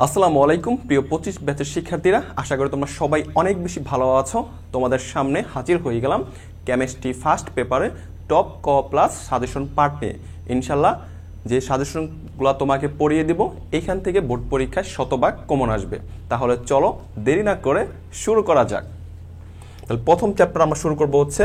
আসসালামু আলাইকুম প্রিয় 25 ব্যাচের শিক্ষার্থীরা, আশা করি তোমরা সবাই অনেক বেশি ভালো আছো। তোমাদের সামনে হাজির হয়ে গেলাম কেমিস্ট্রি ফার্স্ট পেপারে টপ ক প্লাস সাজেশন পার্ট নিয়ে। ইনশাল্লাহ যে সাজেশনগুলো তোমাকে পড়িয়ে দিব, এইখান থেকে বোর্ড পরীক্ষায় শতভাগ কমন আসবে। তাহলে চলো দেরি না করে শুরু করা যাক। তাহলে প্রথম চ্যাপ্টার আমরা শুরু করব হচ্ছে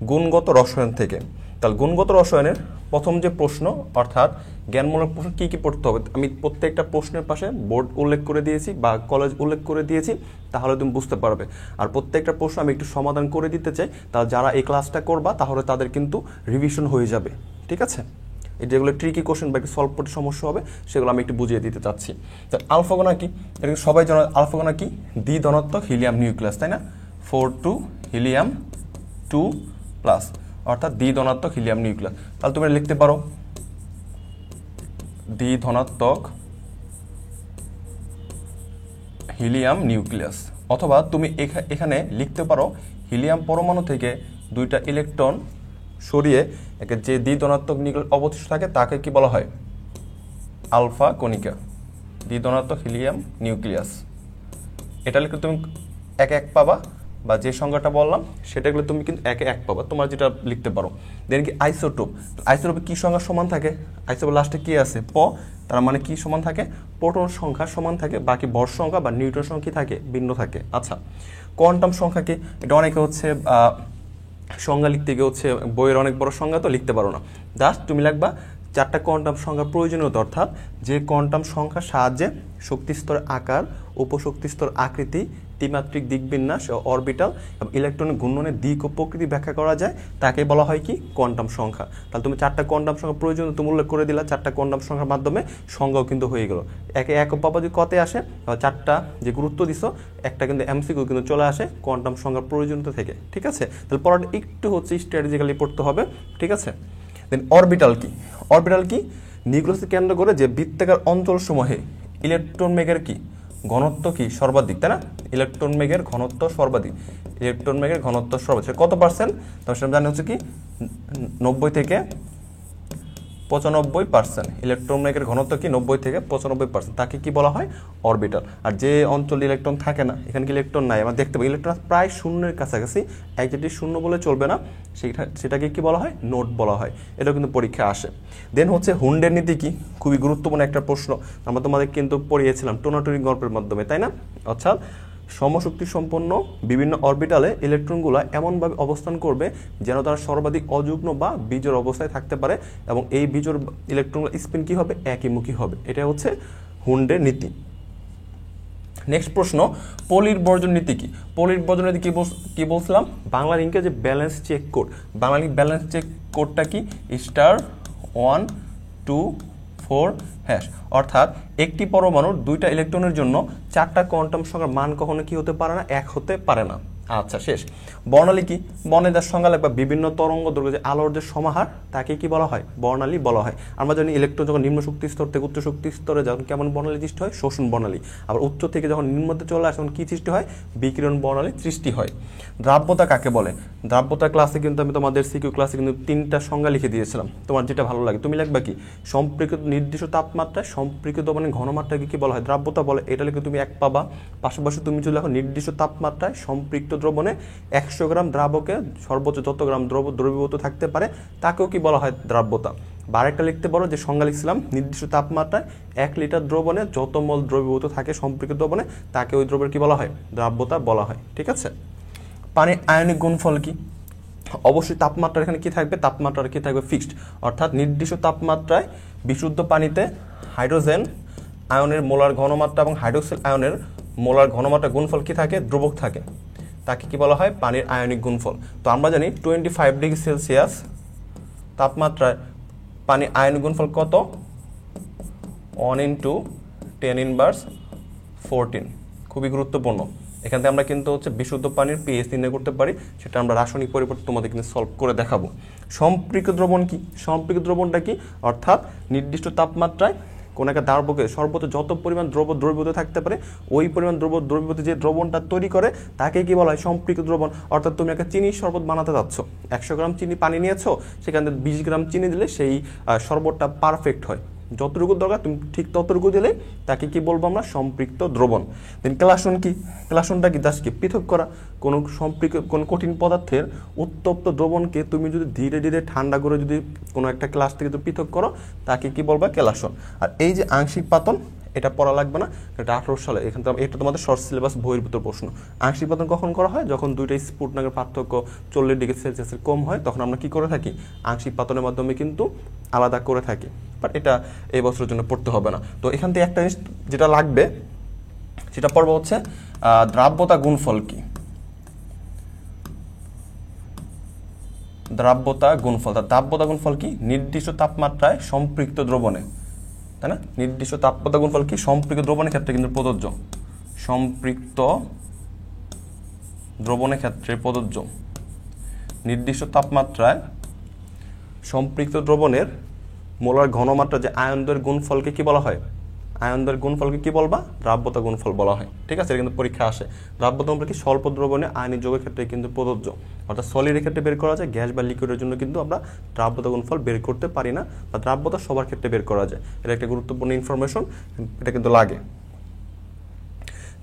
গুণগত রসায়ন থেকে। তাহলে গুণগত রসায়নের প্রথম যে প্রশ্ন অর্থাৎ জ্ঞানমূলক প্রশ্ন কী কী পড়তে হবে, আমি প্রত্যেকটা প্রশ্নের পাশে বোর্ড উল্লেখ করে দিয়েছি বা কলেজ উল্লেখ করে দিয়েছি, তাহলে তুমি বুঝতে পারবে। আর প্রত্যেকটা প্রশ্ন আমি একটু সমাধান করে দিতে চাই, তাহলে যারা এই ক্লাসটা করবা তাহলে তাদের কিন্তু রিভিশন হয়ে যাবে। ঠিক আছে, এই যেগুলো ট্রিকি কোশ্চেন বা একটু সলভ করতে সমস্যা হবে সেগুলো আমি একটু বুঝিয়ে দিতে চাচ্ছি। তো আলফা কণা কি, এটা সবাই জানো। আলফা কণা কি? দ্বিধনাত্মক হিলিয়াম নিউক্লিয়াস, তাই না? 4 হিলিয়াম 2+, অর্থাৎ দ্বিধনাত্মক হিলিয়াম নিউক্লিয়াস। তাহলে তুমি লিখতে পারো দ্বিধনাত্মক হিলিয়াম নিউক্লিয়াস, অথবা তুমি এখানে লিখতে পারো হিলিয়াম পরমাণু থেকে দুইটা ইলেকট্রন সরিয়ে যে দ্বিধনাত্মক নিউক্লিয়াস অবশিষ্ট থাকে তাকে কি বলা হয়? আলফা কণিকা। দ্বিধনাত্মক হিলিয়াম নিউক্লিয়াস, এটা লিখে তুমি একে এক পাবা, বা যে সংজ্ঞাটা বললাম সেটাগুলো তুমি কিন্তু একে এক পাবা, তোমার যেটা লিখতে পারো। দেন কি আইসোটোপ, আইসোটোপে কি সংখ্যা সমান থাকে? আইসোটোপ লাস্টে কি আছে? প, তার মানে কি সমান থাকে? প্রোটন সংখ্যা সমান থাকে, বাকি ভর সংখ্যা বা নিউট্রন সংখ্যা কি থাকে? ভিন্ন থাকে। আচ্ছা, কোয়ান্টাম সংখ্যা কি? এটা অনেকে হচ্ছে সংজ্ঞা লিখতে গিয়ে হচ্ছে বইয়ের অনেক বড় সংজ্ঞা তো লিখতে পারো না, জাস্ট তুমি লিখবা চারটা কোয়ান্টাম সংখ্যার প্রয়োজনীয়তা, অর্থাৎ যে কোয়ান্টাম সংখ্যার সাহায্যে শক্তিস্তর আকার, উপশক্তিস্তর আকৃতি, ত্রিমাত্রিক দিকবিন্যাস ও অরবিটাল এবং ইলেকট্রনের ঘূর্ণনের দিক ও প্রকৃতি ব্যাখ্যা করা যায়, তাকে বলা হয় কি? কোয়ান্টাম সংখ্যা। তাহলে তুমি চারটা কোয়ান্টাম সংখ্যা প্রয়োজন তুমি উল্লেখ করে দিলা, চারটা কোয়ান্টাম সংখ্যার মাধ্যমে সংজ্ঞাও কিন্তু হয়ে গেল। একে এক পাবা যদি কতে আসে, চারটা যে গুরুত্ব দিছো একটা কিন্তু এমসিকিউ কিন্তু চলে আসে কোয়ান্টাম সংখ্যার প্রয়োজনীয়তা থেকে। ঠিক আছে, তাহলে পড়াটা একটু হচ্ছে স্ট্র্যাটেজিক্যালি পড়তে হবে। ঠিক আছে, দেন অরবিটাল কি? অরবিটাল কি? নিউক্লিয়াসকে কেন্দ্র করে যে বৃত্তাকার অঞ্চল সমূহে ইলেকট্রন বেগের কি ঘনত্ব কি সর্বাধিক, তাই না? ইলেকট্রন বেগের ঘনত্ব সর্বাধিক, ইলেকট্রন বেগের ঘনত্ব সর্বাধিক কত পার্সেন্ট? তাহলে সেটা জানি হচ্ছে কি 90 থেকে 95%। ইলেকট্রন বেগের ঘনত্ব কি 90 থেকে 95%, তাকে কি বলা হয়? অরবিটাল। আর যে অঞ্চলে ইলেকট্রন থাকে না, এখানে কি ইলেকট্রন নাই, আমরা দেখতে পাই ইলেকট্রন প্রায় শূন্যের কাছাকাছি, একটি শূন্য বলে চলবে না, সেটাকে কি বলা হয়? নোট বলা হয়। এটা কিন্তু পরীক্ষায় আসে। দেন হচ্ছে হুন্ডের নীতি কি? খুবই গুরুত্বপূর্ণ একটা প্রশ্ন, আমরা তোমাদের কিন্তু পড়িয়েছিলাম টোনাটরি গল্পের মাধ্যমে, তাই না? অর্থাৎ সমশক্তি সম্পন্ন বিভিন্ন অরবিটালে ইলেকট্রনগুলো এমনভাবে অবস্থান করবে যেন তারা সর্বাধিক অযুগ্ম বা বিজোড় অবস্থায় থাকতে পারে, এবং এই বিজোড় ইলেকট্রনগুলো স্পিন কি হবে? একইমুখী হবে। এটা হচ্ছে হুন্ডের নীতি। নেক্সট প্রশ্ন, পলির বর্জন নীতি কি? পলির বর্জন নীতি কি বলছিলাম? বাংলার ইংরেজি ব্যালেন্স চেক কোড। বাংলার ব্যালেন্স চেক কোডটা কি? *1 2 4#, অর্থাৎ একটি পরমাণুর দুইটা ইলেকট্রনের জন্য চারটা কোয়ান্টাম সংখ্যার মান কখনো কি হতে পারে না? এক হতে পারে না। আচ্ছা, শেষ। বর্ণালী কি? বর্ণালীর সংজ্ঞা লাগবে বিভিন্ন তরঙ্গ দৈর্ঘ্য যে আলোর যে সমাহার, তাকে কি বলা হয়? বর্ণালী বলা হয়। আমরা জানি ইলেকট্রন যখন নিম্ন শক্তি স্তর থেকে উচ্চ শক্তি স্তরে যখন কেমন বর্ণালী সৃষ্টি হয়? শোষণ বর্ণালী। আবার উচ্চ থেকে যখন নিম্নতে চলে আসে তখন কি সৃষ্টি হয়? বিকিরণ বর্ণালী সৃষ্টি হয়। দ্রাব্যতা কাকে বলে? দ্রাব্যতা ক্লাসে কিন্তু আমি তোমাদের সিকিউ ক্লাসে কিন্তু 3টা সংজ্ঞা লিখে দিয়েছিলাম, তোমার যেটা ভালো লাগে তুমি লিখবা কি? সম্পৃক্ত নির্দিষ্ট তাপমাত্রায় সম্পৃক্ত মানে ঘনমাত্রাকে কি বলা হয়? দ্রাব্যতা বলে। এটা লিখে তুমি এক পাবা। পাশাপাশি তুমি যদি দেখো নির্দিষ্ট তাপমাত্রায় সম্পৃক্ত দ্রবণে 100 গ্রাম দ্রাবকে সর্বোচ্চ যত গ্রাম দ্রবীভূত থাকতে পারে তাকেও কি বলা হয়? দ্রাব্যতা। বা আরেকটা লিখতে পারো যে সংজ্ঞা লিখছিলাম, নির্দিষ্ট তাপমাত্রায় 1 লিটার দ্রবণে যত মোল দ্রবীভূত থাকে সম্পৃক্ত দ্রবণে তাকে ওই দ্রব্যের কি বলা হয়? দ্রাব্যতা বলা হয়। ঠিক আছে, পানির আয়নিক গুণফল কি? অবশ্যই তাপমাত্রা এখানে কি থাকবে? তাপমাত্রা কি থাকবে? ফিক্সড, অর্থাৎ নির্দিষ্ট তাপমাত্রায় বিশুদ্ধ পানিতে হাইড্রোজেন আয়নের মোলার ঘনমাত্রা এবং হাইড্রোক্সিল আয়নের মোলার ঘনমাত্রা গুণফল কি থাকে? ধ্রুবক থাকে, তাকে কি বলা হয়? পানির আয়নিক গুণফল। তো আমরা জানি 25 ডিগ্রি সেলসিয়াস তাপমাত্রায় পানির আয়নিক গুণফল কত? 1 × 10⁻14। খুবই গুরুত্বপূর্ণ। এখান থেকে আমরা কিন্তু হচ্ছে বিশুদ্ধ পানির পিএইচ নির্ণয় করতে পারি, সেটা আমরা রাসায়নিক পরিবর্তন তোমাদের কিন্তু সলভ করে দেখাবো। সম্পৃক্ত দ্রবণ কি? সম্পৃক্ত দ্রবণটা কি? অর্থাৎ নির্দিষ্ট তাপমাত্রায় কোন একটা দ্রাবকে সর্বোচ্চ যত পরিমাণ দ্রবীভূত থাকতে পারে ওই পরিমাণ দ্রবীভূত যে দ্রবণটা তৈরি করে তাকে কি বলা হয়? সম্পৃক্ত দ্রবণ। অর্থাৎ তুমি একটা চিনির শরবত বানাতে যাচ্ছ, 100 গ্রাম চিনি পানি নিয়েছো, সেখানে 20 গ্রাম চিনি দিলে সেই শরবতটা পারফেক্ট হয়। যতটুকু দরকার তুমি ঠিক ততটুকু দিলে তাকে কি বলবো আমরা, সম্পৃক্ত দ্রবণ। দেন ক্লাসন কি, ক্লাসনটা কি, জাস্ট কি পৃথক করা। কোনো কোনো কঠিন পদার্থের উত্তপ্ত দ্রবণকে তুমি যদি ধীরে ধীরে ঠান্ডা করে যদি কোনো একটা ক্লাস থেকে যদি পৃথক করো তাকে কি বলবা, ক্লাসন। আর এই যে আংশিক পাতন, এটা পড়া লাগবে না, এটা 18 সালে, এখানে এটা তোমাদের শর্ট সিলেবাস বহির্ভূত প্রশ্ন। আংশিক পাতন কখন করা হয়, যখন দুইটা স্ফুটনাঙ্কের পার্থক্য 40 ডিগ্রি সেলসিয়াসের কম হয়, তখন আমরা কি করে থাকি, আংশিক পাতনের মাধ্যমে কিন্তু আলাদা করে থাকি। বাট এটা এই বছরের জন্য পড়তে হবে না। তো এখান থেকে একটা জিনিস যেটা লাগবে সেটা পড়বো হচ্ছে দ্রাব্যতা গুণফল কি। দ্রাব্যতা গুণফল, দ্রাব্যতা গুণফল কি, নির্দিষ্ট তাপমাত্রায় সম্পৃক্ত দ্রবণে, তাই না, নির্দিষ্ট তাপমাত্রা গুণফল কি, সম্পৃক্ত দ্রবণের ক্ষেত্রে কিন্তু প্রযোজ্য, সম্পৃক্ত দ্রবণের ক্ষেত্রে প্রযোজ্য। নির্দিষ্ট তাপমাত্রায় সম্পৃক্ত দ্রবণের মোলার ঘনমাত্রা যে আয়নদ্বয়ের গুণফলকে কি বলা হয়, আয়নদ্বয়ের গুণফলকে কি বলবা, দ্রাব্যতা গুণফল বলা হয়। ঠিক আছে, এটা কিন্তু পরীক্ষা আসে। দ্রাব্যতা গুণফল কি, স্বল্প দ্রবণে আয়নিক যৌগের ক্ষেত্রে কিন্তু প্রযোজ্য, অর্থাৎ সলিডের ক্ষেত্রে বের করা যায়, গ্যাস বা লিকুইডের জন্য কিন্তু আমরা দ্রাব্যতা গুণফল বের করতে পারি না, বা দ্রাব্যতা সবার ক্ষেত্রে বের করা যায়। এটা একটা গুরুত্বপূর্ণ ইনফরমেশন, এটা কিন্তু লাগে।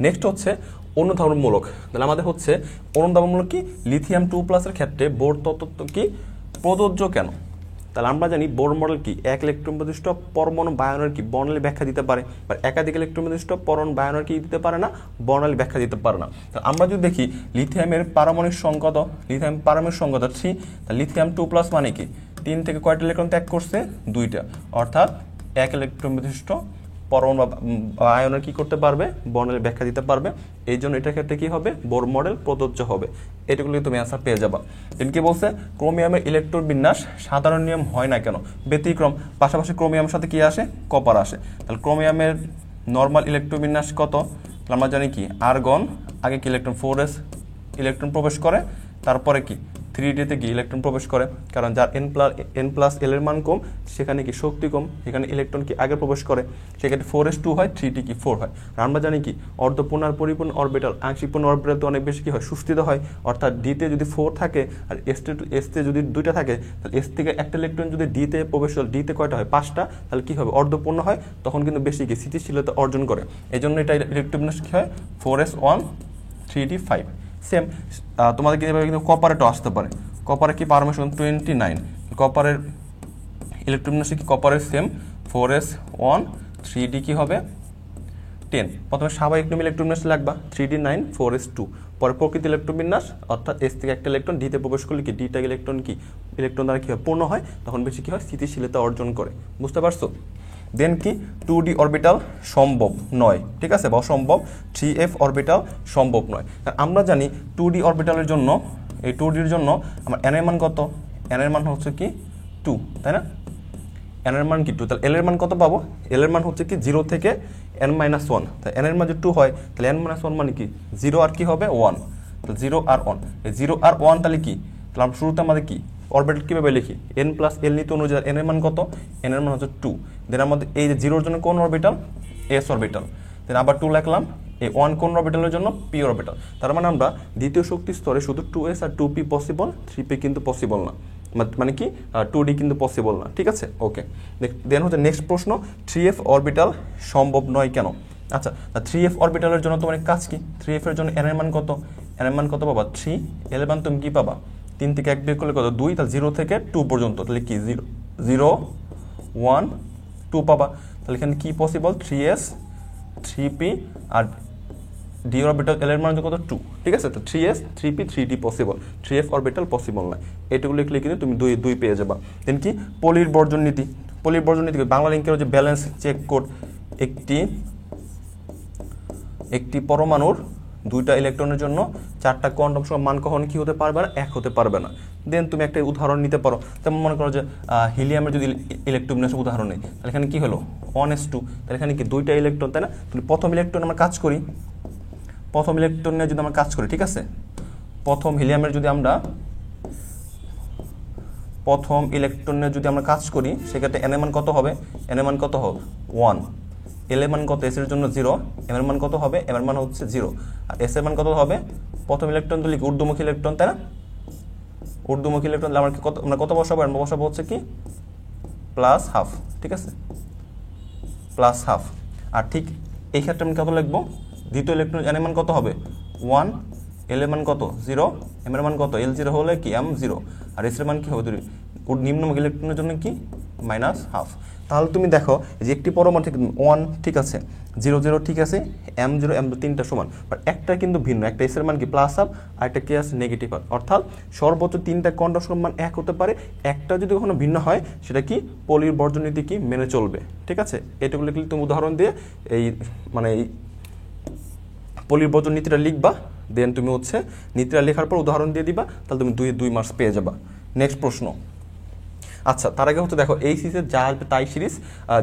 নেক্সট হচ্ছে অনুধাবনমূলক। তাহলে আমাদের হচ্ছে অনুধাবনমূলক কি, লিথিয়াম 2+ এর ক্ষেত্রে বোর তত্ত্ব কি প্রযোজ্য কেন। তাহলে আমরা জানি বোর মডেল কি, এক ইলেকট্রন বিশিষ্ট পরমাণু বায়নের কি বর্ণালী ব্যাখ্যা দিতে পারে, বা একাধিক ইলেকট্রন বিশিষ্ট পরমাণু বায়নের কি দিতে পারে না, বর্ণালী ব্যাখ্যা দিতে পারে না। আমরা যদি দেখি লিথিয়ামের পারমাণবিক সংখ্যা, লিথিয়াম পারমাণবিক সংখ্যা 3, তাহলে লিথিয়াম 2+ মানে কি, 3 থেকে কয়টা ইলেকট্রন ত্যাগ করছে, 2টা, অর্থাৎ এক ইলেকট্রন বিশিষ্ট পরমাণু আয়নের কি করতে পারবে, বর্ণালী ব্যাখ্যা দিতে পারবে। এই জন্য এটার ক্ষেত্রে কি হবে, বোর মডেল প্রযোজ্য হবে। এটুকুলি তুমি অ্যান্সার পেয়ে যাবা। দেন কি বলছে, ক্রোমিয়ামের ইলেকট্রন বিন্যাস সাধারণ নিয়ম হয় না কেন, ব্যতিক্রম, পাশাপাশি ক্রোমিয়ামের সাথে কি আসে, কপার আসে। তাহলে ক্রোমিয়ামের নর্মাল ইলেকট্রন বিন্যাস কত, আমরা জানি কি, আর্গন আগে কি ইলেকট্রন 4s ইলেকট্রন প্রবেশ করে, তারপরে কি 3D-তে কি ইলেকট্রন প্রবেশ করে, কারণ যার n+l এর মান কম সেখানে কি শক্তি কম, সেখানে ইলেকট্রন কি আগে প্রবেশ করে, সেক্ষেত্রে 4s2 হয়, 3D কি 4 হয়। আর আমরা জানি কি অর্ধপূর্ণ আর পরিপূর্ণ অরবিটাল, আংশিক পূর্ণ অরবিটাল তো অনেক বেশি কি হয়, সুস্থিত হয়, অর্থাৎ D-তে যদি 4 থাকে আর S-তে যদি 2টা থাকে, তাহলে S থেকে একটা ইলেকট্রন যদি D-তে প্রবেশ করে, D-তে কয়টা হয়, 5টা, তাহলে কি হবে, অর্ধপূর্ণ হয়, তখন কিন্তু বেশি কি স্থিতিশীলতা অর্জন করে। এই জন্য এটা ইলেকট্রন বিন্যাস কি হয়, 4s1 3d5। সেম তোমাদের কিন্তু কপারেটও আসতে পারে, কপারে কি পারমিশন 29, কপারের ইলেকট্রন বিন্যাস কি, কপারের সেম 4s1 3d কি হবে 10। প্রথমে স্বাভাবিক নিয়ম ইলেকট্রন বিন্যাস লাগবা 3d9 4s2, পরে প্রকৃত ইলেকট্রন বিন্যাস, অর্থাৎ S থেকে একটা ইলেকট্রন D-তে প্রবেশ করলে কি D-টা ইলেকট্রন কি ইলেকট্রন দ্বারা কি হয়, পূর্ণ হয়, তখন বেশি কি হয়, স্থিতিশীলতা অর্জন করে। বুঝতে পারছো? দেন কি 2d অরবিটাল সম্ভব নয়, ঠিক আছে, বা অসম্ভব, 3f অরবিটাল সম্ভব নয়। আমরা জানি 2d অরবিটালের জন্য, এই 2d-র জন্য আমার n এর মান কত, n এর মান হচ্ছে কি 2, তাই না, n এর মান কি 2, তাহলে l এর মান কত পাবো, l এর মান হচ্ছে কি 0 থেকে n-1, তাহলে n এর মান যদি 2 হয় তাহলে n-1 মানে কি 0 আর কি হবে 1, তাহলে 0 আর 1, এই 0 আর 1 তাহলে কি, তাহলে আমরা শুরুতে আমাদের কি অরবিটাল কিভাবে লিখি, n+l নীতি অনুযায়ী n এর মান কত, n এর মান হচ্ছে 2, দেন আমাদের এই যে 0 এর জন্য কোন অরবিটাল, s অরবিটাল, দেন আবার 2 লিখলাম, এই 1 কোন অরবিটালের জন্য, p অরবিটাল। তার মানে আমরা দ্বিতীয় শক্তি স্তরে শুধু 2s আর 2p পসিবল, 3p কিন্তু পসিবল না, মানে কি 2d কিন্তু পসিবল না, ঠিক আছে, ওকে। দেন হচ্ছে নেক্সট প্রশ্ন, 3f অরবিটাল সম্ভব নয় কেন। আচ্ছা, 3f অরবিটালের জন্য তোমার কাজ কি, 3f এর জন্য n এর মান কত, n এর মান কত পাবা 3, l এর মান তুমি কি পাবা 3 থেকে 1 বের করলে কত 2, তাহলে 0 থেকে 2 পর্যন্ত, তাহলে কি 0 1 2 পাবা। তাহলে এখানে কি পসিবল, 3s 3p আর d অরবিটাল l এর মান কত 2, ঠিক আছে, তো 3s 3p 3d possible, 3f orbital possible না। এটুকু লিখলে কিন্তু তুমি 2 পেয়ে যাবা। দেন কি পলির বর্জন নীতি, পলির বর্জন নীতি বাংলা লিঙ্কের যে ব্যালেন্স চেক কোড, একটি পরমাণুর 2টা ইলেকট্রনের জন্য 4টা কোয়ান্টাম সংখ্যা মান কখনো কি হতে পারবে না, 1 হতে পারবে না। দেন তুমি একটা উদাহরণ নিতে পারো, যেমন মনে করো যে হিলিয়ামের যদি ইলেকট্রন বিন্যাসের উদাহরণ নেই, তাহলে এখানে কি হলো 1s2, তাহলে এখানে কি 2টা ইলেকট্রন, তাই না, তাহলে প্রথম ইলেকট্রন আমরা কাজ করি, প্রথম ইলেকট্রন নিয়ে যদি আমরা কাজ করি, ঠিক আছে, প্রথম হিলিয়ামের যদি আমরা প্রথম ইলেকট্রন নিয়ে যদি আমরা কাজ করি, সেক্ষেত্রে n এর মান কত হবে, n এর মান কত হবে 1, l এর মান কত, s এর জন্য 0, m এর মান কত হবে, m এর মান হচ্ছে 0, আর s এর মান কত হবে, প্রথম ইলেকট্রন তো লিখি ঊর্ধ্বমুখী ইলেকট্রন, তাই না, ঊর্ধ্বমুখী ইলেকট্রন আমরা কত বসাবো, আমরা বসাবো হচ্ছে কি +½ ঠিক আছে, প্লাস হাফ। আর ঠিক এই ক্ষেত্রে আমি কত লিখবো, দ্বিতীয় ইলেকট্রন এন এর মান কত হবে 1, এল এর মান কত 0, এম এর মান কত L0 হলে কি M0, আর এস এর মান কি হবে 2, নিম্নমুখী ইলেকট্রনের জন্য কি মাইনাস হাফ। তাহলে তুমি দেখো যে একটি পরমাণু ঠিক 1 ঠিক আছে, 0 0 ঠিক আছে, M0 M2 তিনটা সমান, বাট একটা কিন্তু ভিন্ন, একটা এস এর মান কি প্লাস হাফ আর একটা কি আছে নেগেটিভ হাফ। অর্থাৎ সর্বোচ্চ তিনটা কন্ডাকশন মান এক হতে পারে, একটা যদি কখনো ভিন্ন হয় সেটা কি পলির বর্জন নীতি কি মেনে চলবে। ঠিক আছে, এটুকু লিখলে তুমি উদাহরণ দিয়ে এই মানে এই পলির বর্জন নীতিটা লিখবা, দেন তুমি হচ্ছে নীতিটা লেখার পর উদাহরণ দিয়ে দিবা, তাহলে তুমি 2 মার্কস পেয়ে যাবা। নেক্সট প্রশ্ন। আচ্ছা, তার আগে হচ্ছে দেখো এই সিরিজের যা আসবে তাই সিরিজ,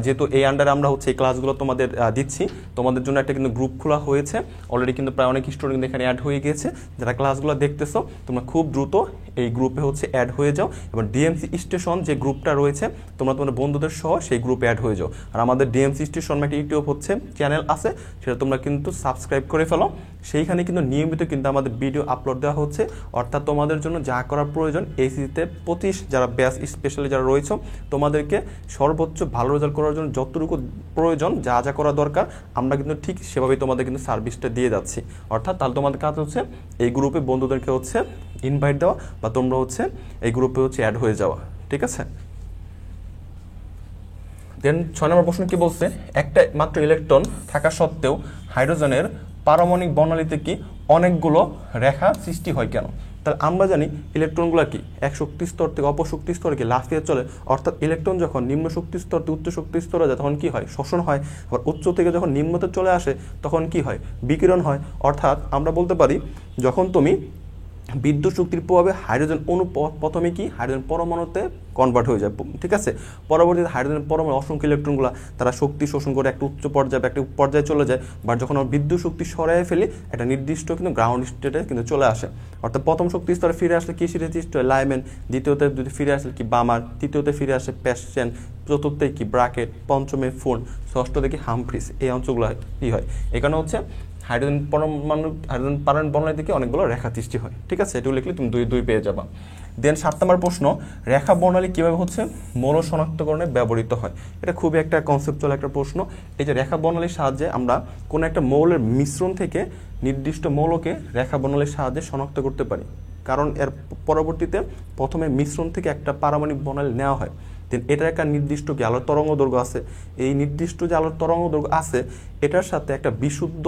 যেহেতু এই আন্ডারে আমরা হচ্ছে এই ক্লাসগুলো তোমাদের দিচ্ছি, তোমাদের জন্য একটা কিন্তু গ্রুপ খোলা হয়েছে অলরেডি, কিন্তু প্রায় অনেক স্টুডেন্ট এখানে অ্যাড হয়ে গিয়েছে। যারা ক্লাসগুলো দেখতেছো তোমরা খুব দ্রুত এই গ্রুপে হচ্ছে অ্যাড হয়ে যাও, এবং ডিএমসি স্টেশন যে গ্রুপটা রয়েছে তোমরা তোমাদের বন্ধুদের সহ সেই গ্রুপে অ্যাড হয়ে যাও। আর আমাদের ডিএমসি স্টেশন একটা ইউটিউব হচ্ছে চ্যানেল আছে, সেটা তোমরা কিন্তু সাবস্ক্রাইব করে ফেলো, সেইখানে কিন্তু নিয়মিত কিন্তু আমাদের ভিডিও আপলোড দেওয়া হচ্ছে। অর্থাৎ তোমাদের জন্য যা করার প্রয়োজন এই সিরিজে 25 যারা ব্যাচ স্পেশালি যারা রয়েছে তোমাদেরকে সর্বোচ্চ ভালো রেজাল্ট করার জন্য যতটুকু প্রয়োজন যা যা করা দরকার আমরা কিন্তু ঠিক সেভাবেই তোমাদের কিন্তু সার্ভিসটা দিয়ে যাচ্ছি। অর্থাৎ তাহলে তোমাদের কাজ হচ্ছে এই গ্রুপে বন্ধুদেরকে হচ্ছে ইনভাইট দেওয়া, বা তোমরা হচ্ছে এই গ্রুপে হচ্ছে অ্যাড হয়ে যাওয়া। ঠিক আছে, দেন 6 নম্বর প্রশ্ন কি বলছে, একটা মাত্র ইলেকট্রন থাকা সত্ত্বেও হাইড্রোজেনের পারমাণবিক বর্ণালীতে কি অনেকগুলো রেখা সৃষ্টি হয় কেন? তাহলে আমরা জানি ইলেকট্রনগুলো কি এক শক্তি স্তর থেকে অপর শক্তি স্তরে কি লাফিয়ে চলে, অর্থাৎ ইলেকট্রন যখন নিম্ন শক্তি স্তর থেকে উচ্চ শক্তি স্তরে যায় তখন কি হয় শোষণ হয়, আবার উচ্চ থেকে যখন নিম্নতে চলে আসে তখন কি হয় বিকিরণ হয়। অর্থাৎ আমরা বলতে পারি যখন তুমি বিদ্যুৎ শক্তির প্রভাবে হাইড্রোজেন অণু প্রথমে কি হাইড্রোজেন পরমাণুতে কনভার্ট হয়ে যায়, ঠিক আছে, পরবর্তীতে হাইড্রোজেন পরমাণু অসংখ্য ইলেকট্রনগুলো তারা শক্তি শোষণ করে একটা উচ্চ পর্যায়ে একটা পর্যায়ে চলে যায়, বা যখন আমরা বিদ্যুৎ শক্তি সরাই ফেলি একটা নির্দিষ্ট কিন্তু গ্রাউন্ড স্টেটে কিন্তু চলে আসে। অর্থাৎ প্রথম শক্তি স্তরে ফিরে আসলে কি সৃষ্টি হয় লাইমেন, দ্বিতীয়তে যদি ফিরে আসলে কি বামার, তৃতীয়তে ফিরে আসে প্যাশন, চতুর্থে কি ব্রাকেট, পঞ্চমে ফোন, ষষ্ঠতে কি হামফ্রিস, এই অঞ্চলগুলো কি হয় এখানে হচ্ছে হাইড্রোজেন পারমাণবিক বর্ণালী থেকে অনেকগুলো রেখা সৃষ্টি হয়। ঠিক আছে, এটুকু লিখলে তুমি 2 পেয়ে যাবা। দেন 7 নম্বর প্রশ্ন, রেখা বর্ণালী কীভাবে হচ্ছে মৌল শনাক্তকরণে ব্যবহৃত হয়? এটা খুবই একটা কনসেপচুয়াল একটা প্রশ্ন। এই যে রেখা বর্ণালীর সাহায্যে আমরা কোনো একটা মৌলের মিশ্রণ থেকে নির্দিষ্ট মৌলকে রেখা বর্ণালীর সাহায্যে শনাক্ত করতে পারি, কারণ এর পরবর্তীতে প্রথমে মিশ্রণ থেকে একটা পারমাণবিক বর্ণালী নেওয়া হয়, দেন এটার একটা নির্দিষ্ট কি আলোর তরঙ্গ দৈর্ঘ্য আছে, এই নির্দিষ্ট যে আলোর তরঙ্গ দৈর্ঘ্য আছে এটার সাথে একটা বিশুদ্ধ